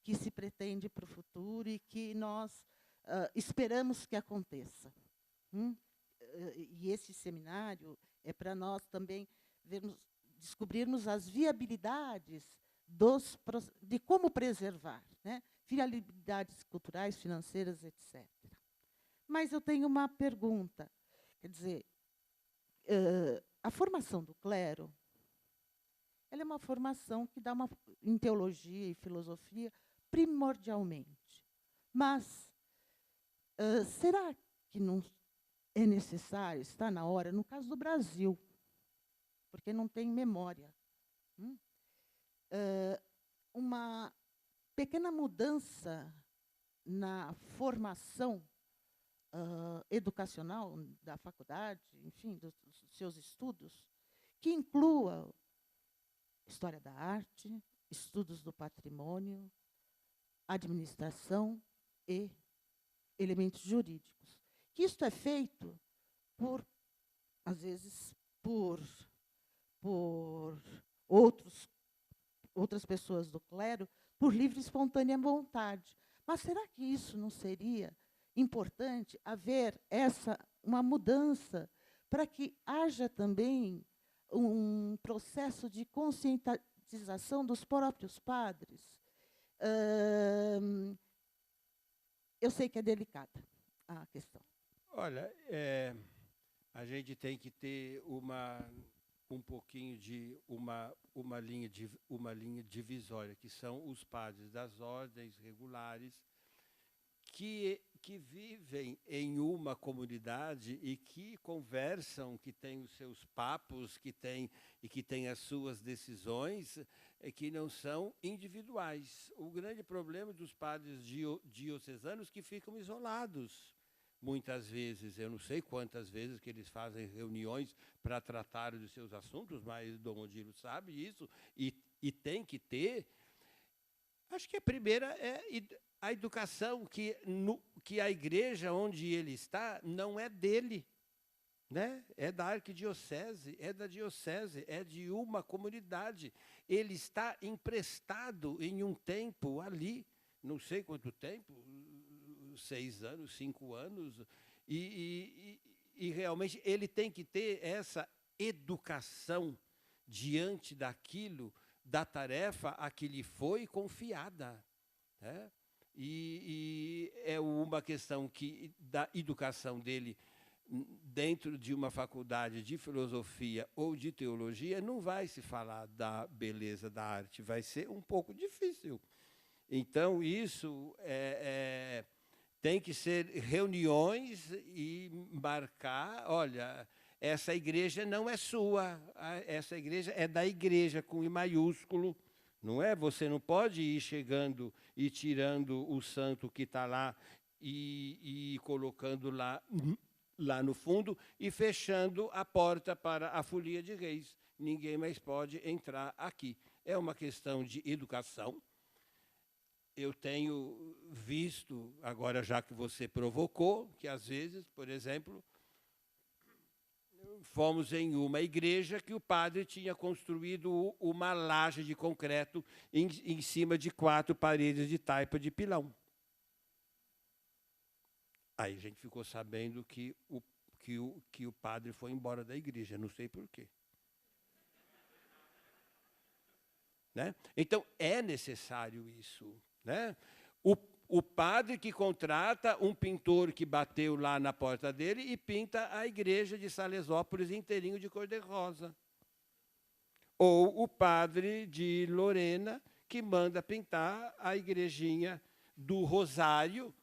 que se pretende para o futuro e que nós esperamos que aconteça. E esse seminário é para nós também descobrirmos as viabilidades de como preservar, né? Viabilidades culturais, financeiras, etc. Mas eu tenho uma pergunta. Quer dizer, a formação do clero, ela é uma formação que dá em teologia e filosofia primordialmente. Mas será que não é necessário, está na hora, no caso do Brasil, porque não tem memória, uma pequena mudança na formação educacional da faculdade, enfim, dos seus estudos, que inclua história da arte, estudos do patrimônio, administração e elementos jurídicos. Que isto é feito às vezes, por outras pessoas do clero, por livre e espontânea vontade. Mas será que isso não seria importante haver uma mudança para que haja também um processo de conscientização dos próprios padres? Eu sei que é delicada a questão. Olha, a gente tem que ter um pouquinho de uma linha divisória, que são os padres das ordens regulares, que vivem em uma comunidade e que conversam, que têm os seus papos, que têm as suas decisões, que não são individuais. O grande problema dos padres diocesanos é que ficam isolados. muitas vezes, eu não sei quantas vezes que eles fazem reuniões para tratar dos seus assuntos, mas Dom Odilo sabe isso, e tem que ter. Acho que a primeira é a educação, que a igreja onde ele está não é dele, né? É da arquidiocese, é da diocese, é de uma comunidade. Ele está emprestado em um tempo ali, não sei quanto tempo, 6 anos, 5 anos, e realmente ele tem que ter essa educação diante daquilo, da tarefa a que lhe foi confiada, né? E é uma questão da educação dele dentro de uma faculdade de filosofia ou de teologia, não vai se falar da beleza da arte, vai ser um pouco difícil. Então, isso tem que ser reuniões e marcar, olha, essa igreja não é sua, essa igreja é da igreja, com I maiúsculo, não é? Você não pode ir chegando e tirando o santo que está lá e colocando lá no fundo e fechando a porta para a folia de reis. Ninguém mais pode entrar aqui. É uma questão de educação. Eu tenho visto, agora já que você provocou, que às vezes, por exemplo, fomos em uma igreja que o padre tinha construído uma laje de concreto em cima de 4 paredes de taipa de pilão. Aí a gente ficou sabendo que o padre foi embora da igreja, não sei por quê. Né? Então, é necessário isso. Né? O padre que contrata um pintor que bateu lá na porta dele e pinta a igreja de Salesópolis inteirinho de cor-de-rosa. Ou o padre de Lorena que manda pintar a igrejinha do Rosário,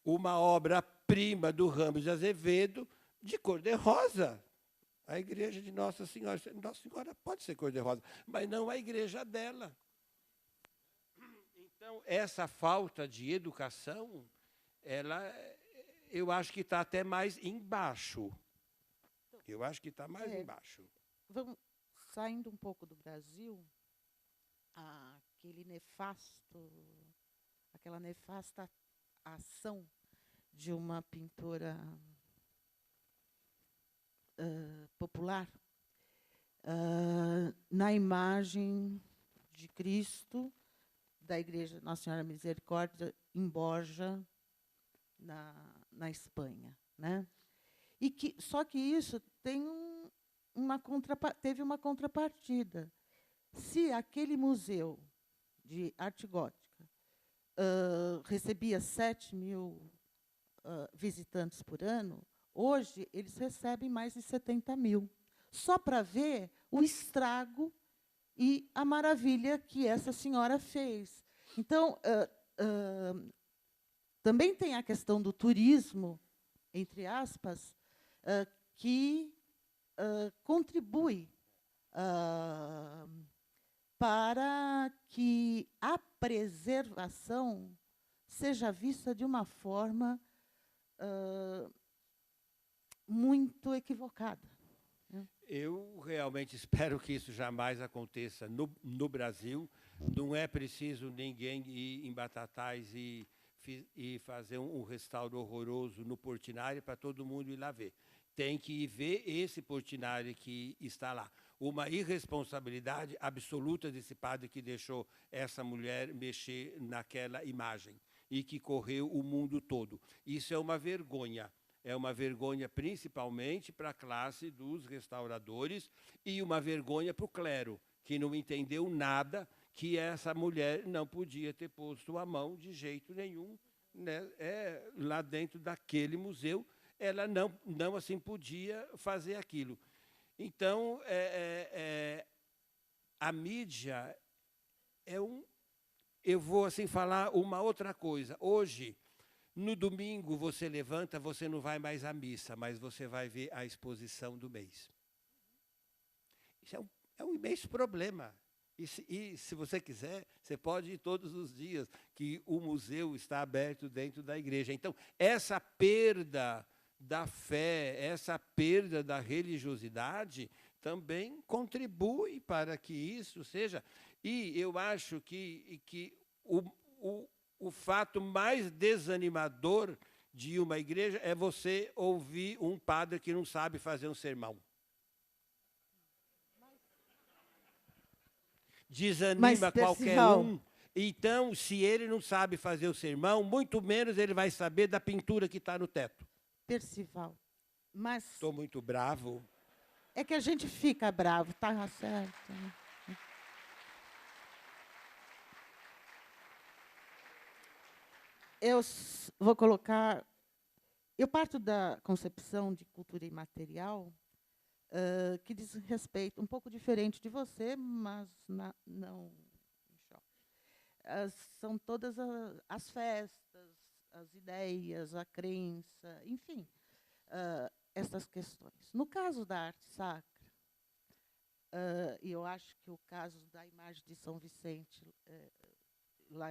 uma obra-prima do Ramos de Azevedo, de cor-de-rosa. A igreja de Nossa Senhora. Nossa Senhora pode ser cor-de-rosa, mas não a igreja dela. Então, essa falta de educação, eu acho que está até mais embaixo. Eu acho que está mais embaixo. Vamos, saindo um pouco do Brasil, aquela nefasta ação de uma pintora popular na imagem de Cristo da Igreja Nossa Senhora Misericórdia em Borja, na Espanha, né? Só que isso tem teve uma contrapartida. Se aquele museu de arte gótica recebia 7.000 visitantes por ano, hoje eles recebem mais de 70.000, só para ver o estrago e a maravilha que essa senhora fez. Então, também tem a questão do turismo, entre aspas, que contribui para que a preservação seja vista de uma forma muito equivocada. Eu realmente espero que isso jamais aconteça no Brasil. Não é preciso ninguém ir em Batatais e fazer um restauro horroroso no Portinari para todo mundo ir lá ver. Tem que ir ver esse Portinari que está lá. Uma irresponsabilidade absoluta desse padre que deixou essa mulher mexer naquela imagem e que correu o mundo todo. Isso é uma vergonha. É uma vergonha principalmente para a classe dos restauradores e uma vergonha para o clero, que não entendeu nada, que essa mulher não podia ter posto a mão de jeito nenhum, né? Lá dentro daquele museu, ela não assim podia fazer aquilo. Então, a mídia eu vou assim falar uma outra coisa. Hoje, no domingo, você levanta, você não vai mais à missa, mas você vai ver a exposição do mês. Isso é um imenso problema. E se você quiser, você pode ir todos os dias, que o museu está aberto dentro da igreja. Então, essa perda da fé, essa perda da religiosidade, também contribui para que isso seja. E eu acho que o fato mais desanimador de uma igreja é você ouvir um padre que não sabe fazer um sermão. Desanima qualquer um. Então, se ele não sabe fazer o sermão, muito menos ele vai saber da pintura que está no teto. Percival, mas... Estou muito bravo. É que a gente fica bravo, tá certo. Eu vou colocar... Eu parto da concepção de cultura imaterial, que diz respeito, um pouco diferente de você, mas não... São todas as festas, as ideias, a crença, enfim, essas questões. No caso da arte sacra, e eu acho que o caso da imagem de São Vicente, lá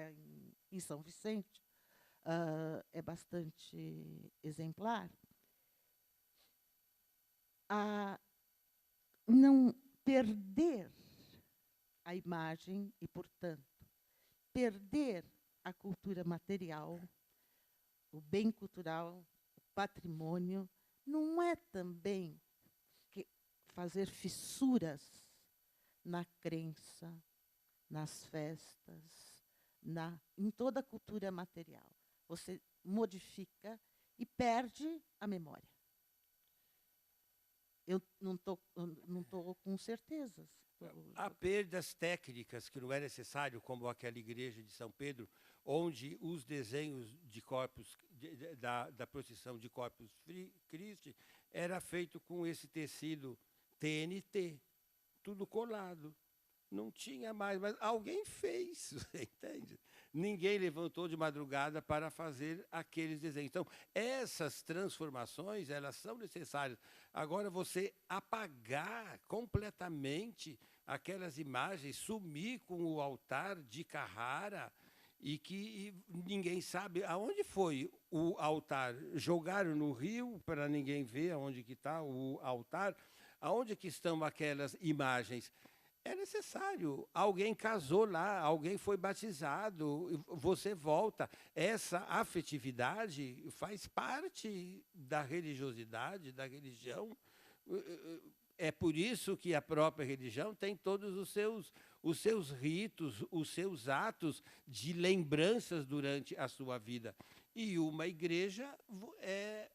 em São Vicente, é bastante exemplar, a não perder a imagem e, portanto, perder a cultura material, o bem cultural, o patrimônio, não é também fazer fissuras na crença, nas festas, em toda a cultura material. Você modifica e perde a memória. Eu não estou com certezas. Há perdas técnicas que não é necessário, como aquela igreja de São Pedro, onde os desenhos de corpos, da procissão de Corpus Christi, era feito com esse tecido TNT, tudo colado. Não tinha mais, mas alguém fez, entende? Ninguém levantou de madrugada para fazer aqueles desenhos. Então, essas transformações, elas são necessárias. Agora, você apagar completamente aquelas imagens, sumir com o altar de Carrara, e que ninguém sabe aonde foi o altar. Jogaram no rio para ninguém ver aonde que está o altar. Aonde que estão aquelas imagens? É necessário. Alguém casou lá, alguém foi batizado, você volta. Essa afetividade faz parte da religiosidade, da religião. É por isso que a própria religião tem todos os seus ritos, os seus atos de lembranças durante a sua vida. E uma igreja é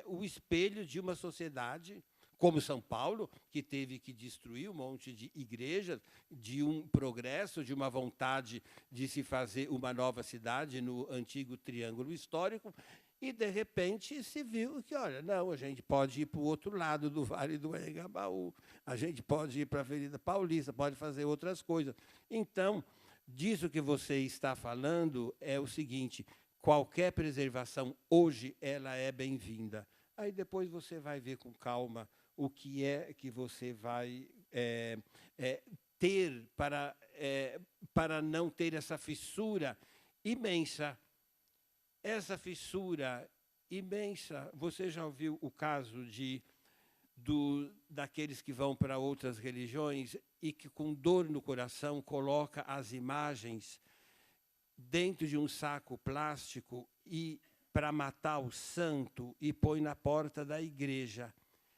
o espelho de uma sociedade, como São Paulo, que teve que destruir um monte de igrejas, de um progresso, de uma vontade de se fazer uma nova cidade no antigo Triângulo Histórico, e, de repente, se viu que, olha, não, a gente pode ir para o outro lado do Vale do Anhangabaú, a gente pode ir para a Avenida Paulista, pode fazer outras coisas. Então, disso que você está falando é o seguinte: qualquer preservação hoje ela é bem-vinda. Aí depois você vai ver com calma o que é que você vai ter para não ter essa fissura imensa. Essa fissura imensa, você já ouviu o caso daqueles que vão para outras religiões e que, com dor no coração, coloca as imagens dentro de um saco plástico e para matar o santo e põe na porta da igreja.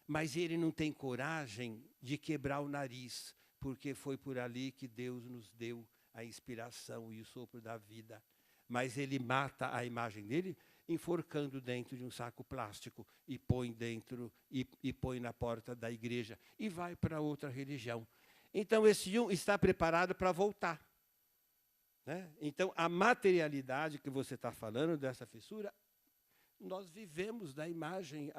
Mas ele não tem coragem de quebrar o nariz, porque foi por ali que Deus nos deu a inspiração e o sopro da vida. Mas ele mata a imagem dele enforcando dentro de um saco plástico e põe dentro e põe na porta da igreja e vai para outra religião. Então, esse um está preparado para voltar. Né? Então, a materialidade que você está falando dessa fissura, nós vivemos da imagem,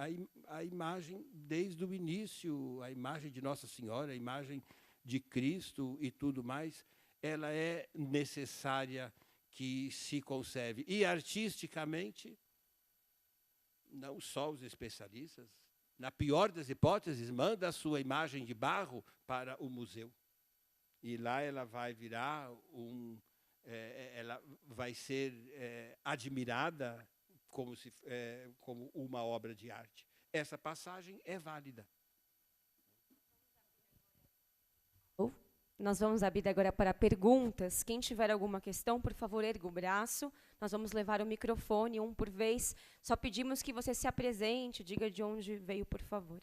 a imagem desde o início, a imagem de Nossa Senhora, a imagem de Cristo e tudo mais, ela é necessária que se conserve. E, artisticamente, não só os especialistas, na pior das hipóteses, manda a sua imagem de barro para o museu. e lá ela vai virar ela vai ser admirada como uma obra de arte. Essa passagem é válida. Nós vamos abrir agora para perguntas. Quem tiver alguma questão, por favor, erga o braço. Nós vamos levar o microfone, um por vez. Só pedimos que você se apresente, diga de onde veio, por favor.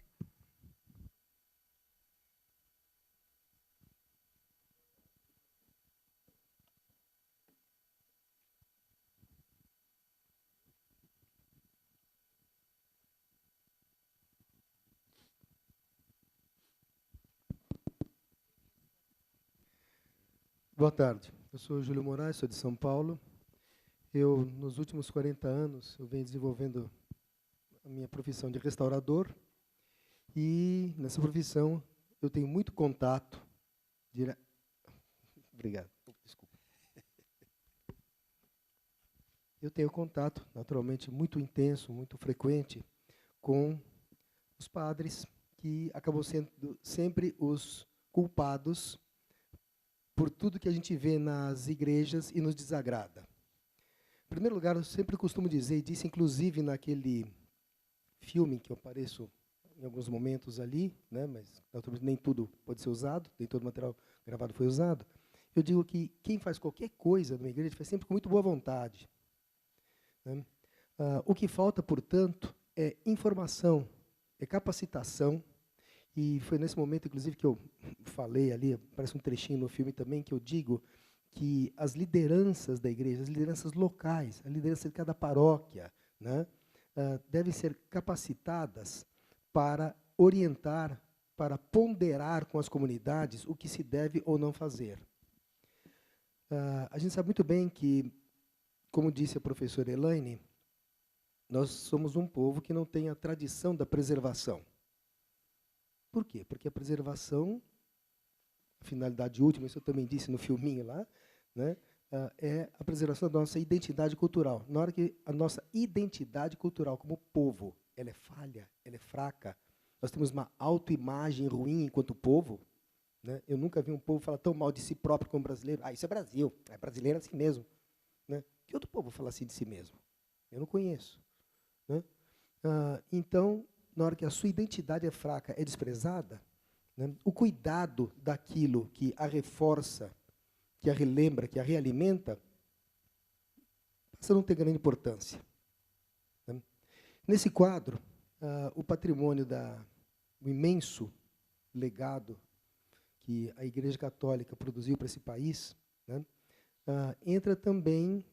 Boa tarde. Eu sou Júlio Moraes, sou de São Paulo. Eu, nos últimos 40 anos, eu venho desenvolvendo a minha profissão de restaurador e, nessa profissão, eu tenho muito contato... Obrigado. Desculpa. Eu tenho contato, naturalmente, muito intenso, muito frequente, com os padres, que acabam sendo sempre os culpados por tudo que a gente vê nas igrejas e nos desagrada. Em primeiro lugar, eu sempre costumo dizer, e disse inclusive naquele filme que eu apareço em alguns momentos ali, né, mas naturalmente nem tudo pode ser usado, nem todo material gravado foi usado, eu digo que quem faz qualquer coisa numa igreja faz sempre com muito boa vontade. Né? O que falta, portanto, é informação, é capacitação. E foi nesse momento, inclusive, que eu falei ali, parece um trechinho no filme também, que eu digo que as lideranças da igreja, as lideranças locais, a liderança de cada paróquia, né, devem ser capacitadas para orientar, para ponderar com as comunidades o que se deve ou não fazer. A gente sabe muito bem que, como disse a professora Elaine, nós somos um povo que não tem a tradição da preservação. Por quê? Porque a preservação, a finalidade última, isso eu também disse no filminho lá, né, é a preservação da nossa identidade cultural. Na hora que a nossa identidade cultural como povo, ela é falha, ela é fraca, nós temos uma autoimagem ruim enquanto povo, né? Eu nunca vi um povo falar tão mal de si próprio como brasileiro. Isso é Brasil, é brasileiro assim mesmo. Né? Que outro povo fala assim de si mesmo? Eu não conheço. Né? Então, na hora que a sua identidade é fraca, é desprezada, né, o cuidado daquilo que a reforça, que a relembra, que a realimenta, passa a não ter grande importância. Né. Nesse quadro, o patrimônio o imenso legado que a Igreja Católica produziu para esse país, né, entra também,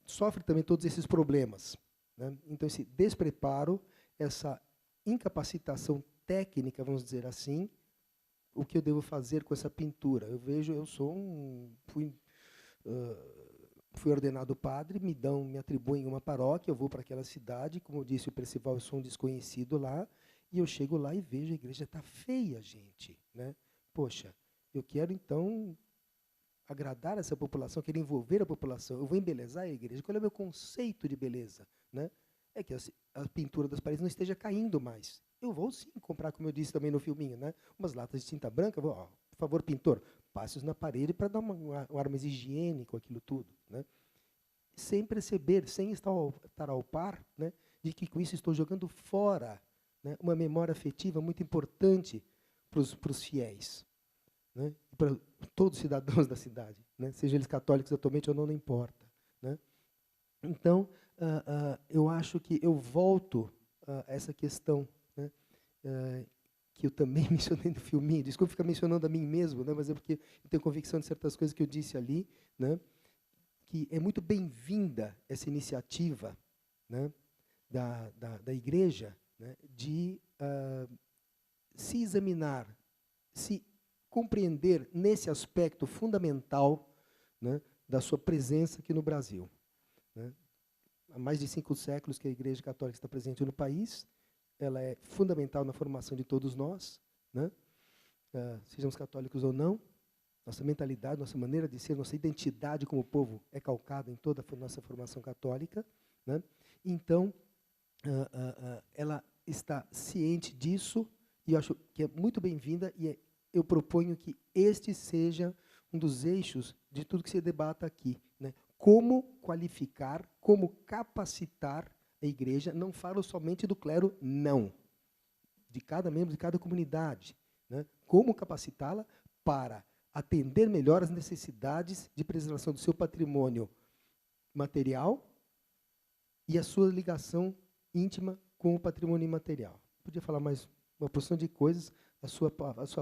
sofre também todos esses problemas. Né. Então, esse despreparo, essa incapacitação técnica, vamos dizer assim, o que eu devo fazer com essa pintura? Eu vejo, fui ordenado padre, me atribuem uma paróquia, eu vou para aquela cidade, como eu disse o Percival, eu sou um desconhecido lá, e eu chego lá e vejo a igreja está feia, gente. Né? Poxa, eu quero então agradar essa população, quero envolver a população, eu vou embelezar a igreja. Qual é o meu conceito de beleza? Né? É que a pintura das paredes não esteja caindo mais. Eu vou sim comprar, como eu disse também no filminho, né, umas latas de tinta branca, por favor, pintor, passe-os na parede para dar um ar mais higiênico, aquilo tudo. Né. Sem perceber, sem estar ao par, né, de que com isso estou jogando fora, né, uma memória afetiva muito importante para os fiéis, né, para todos os cidadãos da cidade, né, sejam eles católicos atualmente ou não, não importa. Né. Então, eu acho que eu volto a essa questão, né, que eu também mencionei no filminho. Desculpe ficar mencionando a mim mesmo, né, mas é porque eu tenho convicção de certas coisas que eu disse ali, né, que é muito bem-vinda essa iniciativa, né, da igreja, né, de se examinar, se compreender nesse aspecto fundamental, né, da sua presença aqui no Brasil. Né. Há mais de 5 séculos que a Igreja Católica está presente no país, ela é fundamental na formação de todos nós, né? Sejamos católicos ou não, nossa mentalidade, nossa maneira de ser, nossa identidade como povo é calcada em toda a nossa formação católica. Né? Então, ela está ciente disso, e eu acho que é muito bem-vinda, e é eu proponho que este seja um dos eixos de tudo que se debata aqui, né? Como qualificar, como capacitar a igreja, não falo somente do clero, não, de cada membro, de cada comunidade, né? Como capacitá-la para atender melhor as necessidades de preservação do seu patrimônio material e a sua ligação íntima com o patrimônio imaterial. Podia falar mais uma porção de coisas. A sua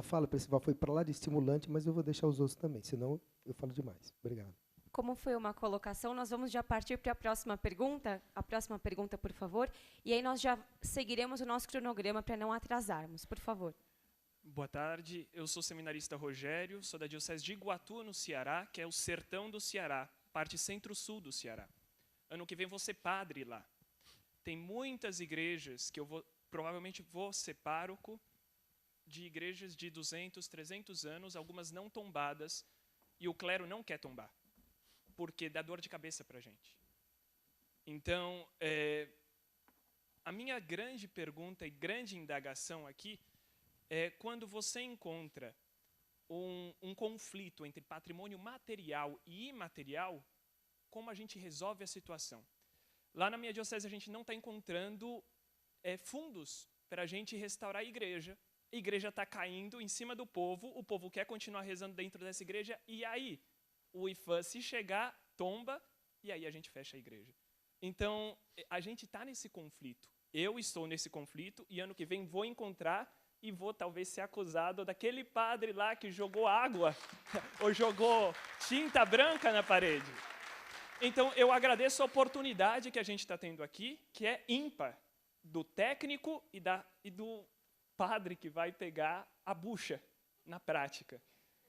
fala, Percival, foi para lá de estimulante, mas eu vou deixar os outros também, senão eu falo demais. Obrigado. Como foi uma colocação, nós vamos já partir para a próxima pergunta. A próxima pergunta, por favor. E aí nós já seguiremos o nosso cronograma para não atrasarmos. Por favor. Boa tarde, eu sou o seminarista Rogério, sou da Diocese de Iguatu, no Ceará, que é o sertão do Ceará, parte centro-sul do Ceará. Ano que vem vou ser padre lá. Tem muitas igrejas que provavelmente vou ser pároco, de igrejas de 200, 300 anos, algumas não tombadas, e o clero não quer tombar, porque dá dor de cabeça para a gente. Então, a minha grande pergunta e grande indagação aqui é quando você encontra um conflito entre patrimônio material e imaterial, como a gente resolve a situação? Lá na minha diocese a gente não está encontrando fundos para a gente restaurar a igreja está caindo em cima do povo, o povo quer continuar rezando dentro dessa igreja, e aí o IFAM, se chegar, tomba, e aí a gente fecha a igreja. Então, a gente está nesse conflito. Eu estou nesse conflito, e ano que vem vou encontrar e vou talvez ser acusado daquele padre lá que jogou água ou jogou tinta branca na parede. Então, eu agradeço a oportunidade que a gente está tendo aqui, que é ímpar, do técnico e do padre que vai pegar a bucha na prática.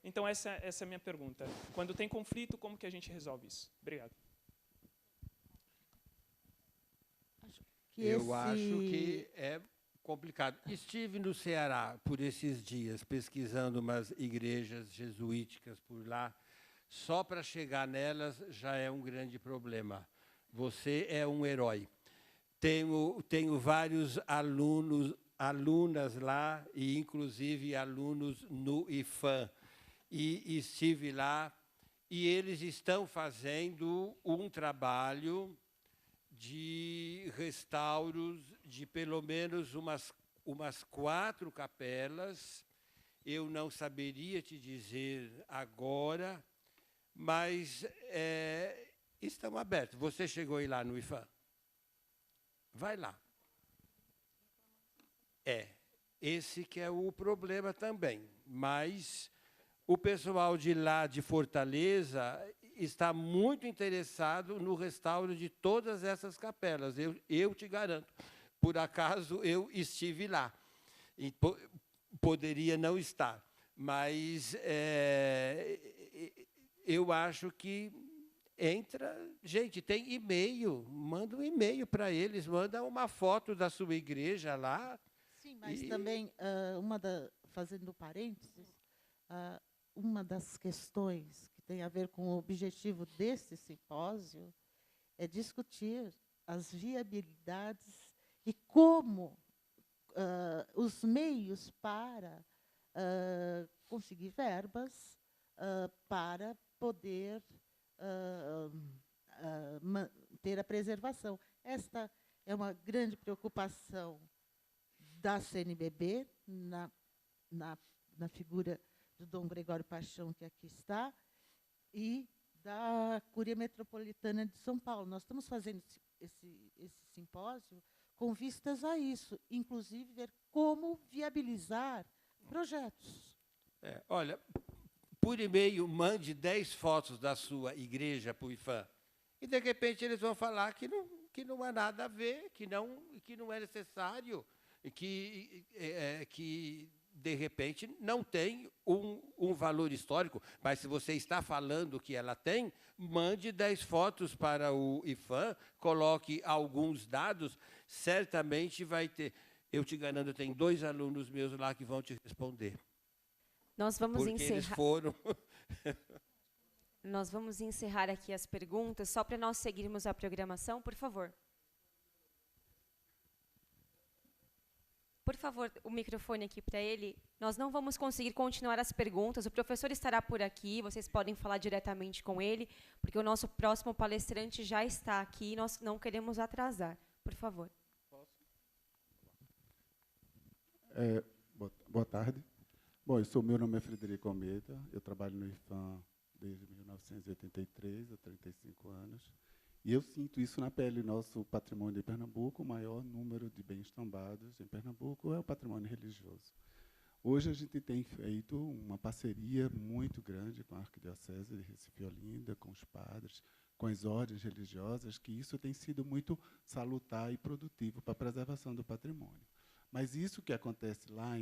Então, essa é a minha pergunta. Quando tem conflito, como que a gente resolve isso? Obrigado. Eu acho que é complicado. Estive no Ceará por esses dias, pesquisando umas igrejas jesuíticas por lá. Só para chegar nelas já é um grande problema. Você é um herói. Tenho vários alunas lá, e inclusive alunos no IFAM. E estive lá, e eles estão fazendo um trabalho de restauros de pelo menos umas 4 capelas. Eu não saberia te dizer agora, mas estão abertos. Você chegou aí lá no IFAM? Vai lá. Esse que é o problema também. Mas o pessoal de lá, de Fortaleza, está muito interessado no restauro de todas essas capelas. Eu te garanto. Por acaso, eu estive lá. E poderia não estar. Mas eu acho que entra... Gente, tem e-mail. Manda um e-mail para eles. Manda uma foto da sua igreja lá. Sim, mas também, fazendo parênteses, uma das questões que tem a ver com o objetivo desse simpósio é discutir as viabilidades e como os meios para conseguir verbas para poder manter a preservação. Esta é uma grande preocupação da CNBB, na figura do Dom Gregório Paixão, que aqui está, e da Cúria Metropolitana de São Paulo. Nós estamos fazendo esse simpósio com vistas a isso, inclusive ver como viabilizar projetos. Olha, por e-mail, mande 10 fotos da sua igreja para o IFAM, e, de repente, eles vão falar que não há nada a ver, que não é necessário, que de repente, não tem um valor histórico, mas se você está falando que ela tem, mande 10 fotos para o IFAM, coloque alguns dados, certamente vai ter. Eu te garanto, tem 2 alunos meus lá que vão te responder. Nós vamos porque encerrar. Eles foram... Nós vamos encerrar aqui as perguntas, só para nós seguirmos a programação, por favor. Por favor, o microfone aqui para ele. Nós não vamos conseguir continuar as perguntas. O professor estará por aqui, vocês podem falar diretamente com ele, porque o nosso próximo palestrante já está aqui e nós não queremos atrasar. Por favor. Boa tarde. Bom, meu nome é Frederico Almeida, eu trabalho no IFAM desde 1983, há 35 anos, e eu sinto isso na pele. Nosso patrimônio de Pernambuco, o maior número de bens tombados em Pernambuco é o patrimônio religioso. Hoje a gente tem feito uma parceria muito grande com a Arquidiocese de Recife e Olinda, com os padres, com as ordens religiosas, que isso tem sido muito salutar e produtivo para a preservação do patrimônio. Mas isso que acontece lá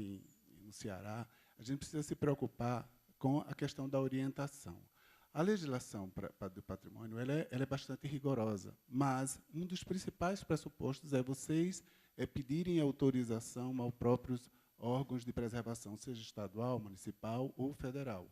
no Ceará, a gente precisa se preocupar com a questão da orientação. A legislação do patrimônio ela é bastante rigorosa, mas um dos principais pressupostos é vocês pedirem autorização aos próprios órgãos de preservação, seja estadual, municipal ou federal.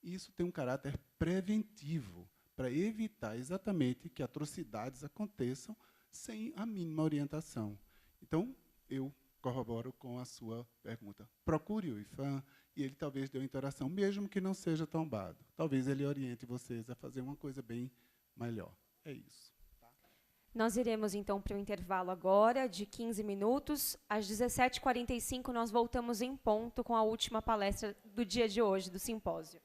Isso tem um caráter preventivo, para evitar exatamente que atrocidades aconteçam sem a mínima orientação. Então, eu corroboro com a sua pergunta. Procure o IFAM e ele talvez dê uma interação, mesmo que não seja tombado. Talvez ele oriente vocês a fazer uma coisa bem melhor. É isso. Tá? Nós iremos, então, para o intervalo agora, de 15 minutos. Às 17h45, nós voltamos em ponto com a última palestra do dia de hoje, do simpósio.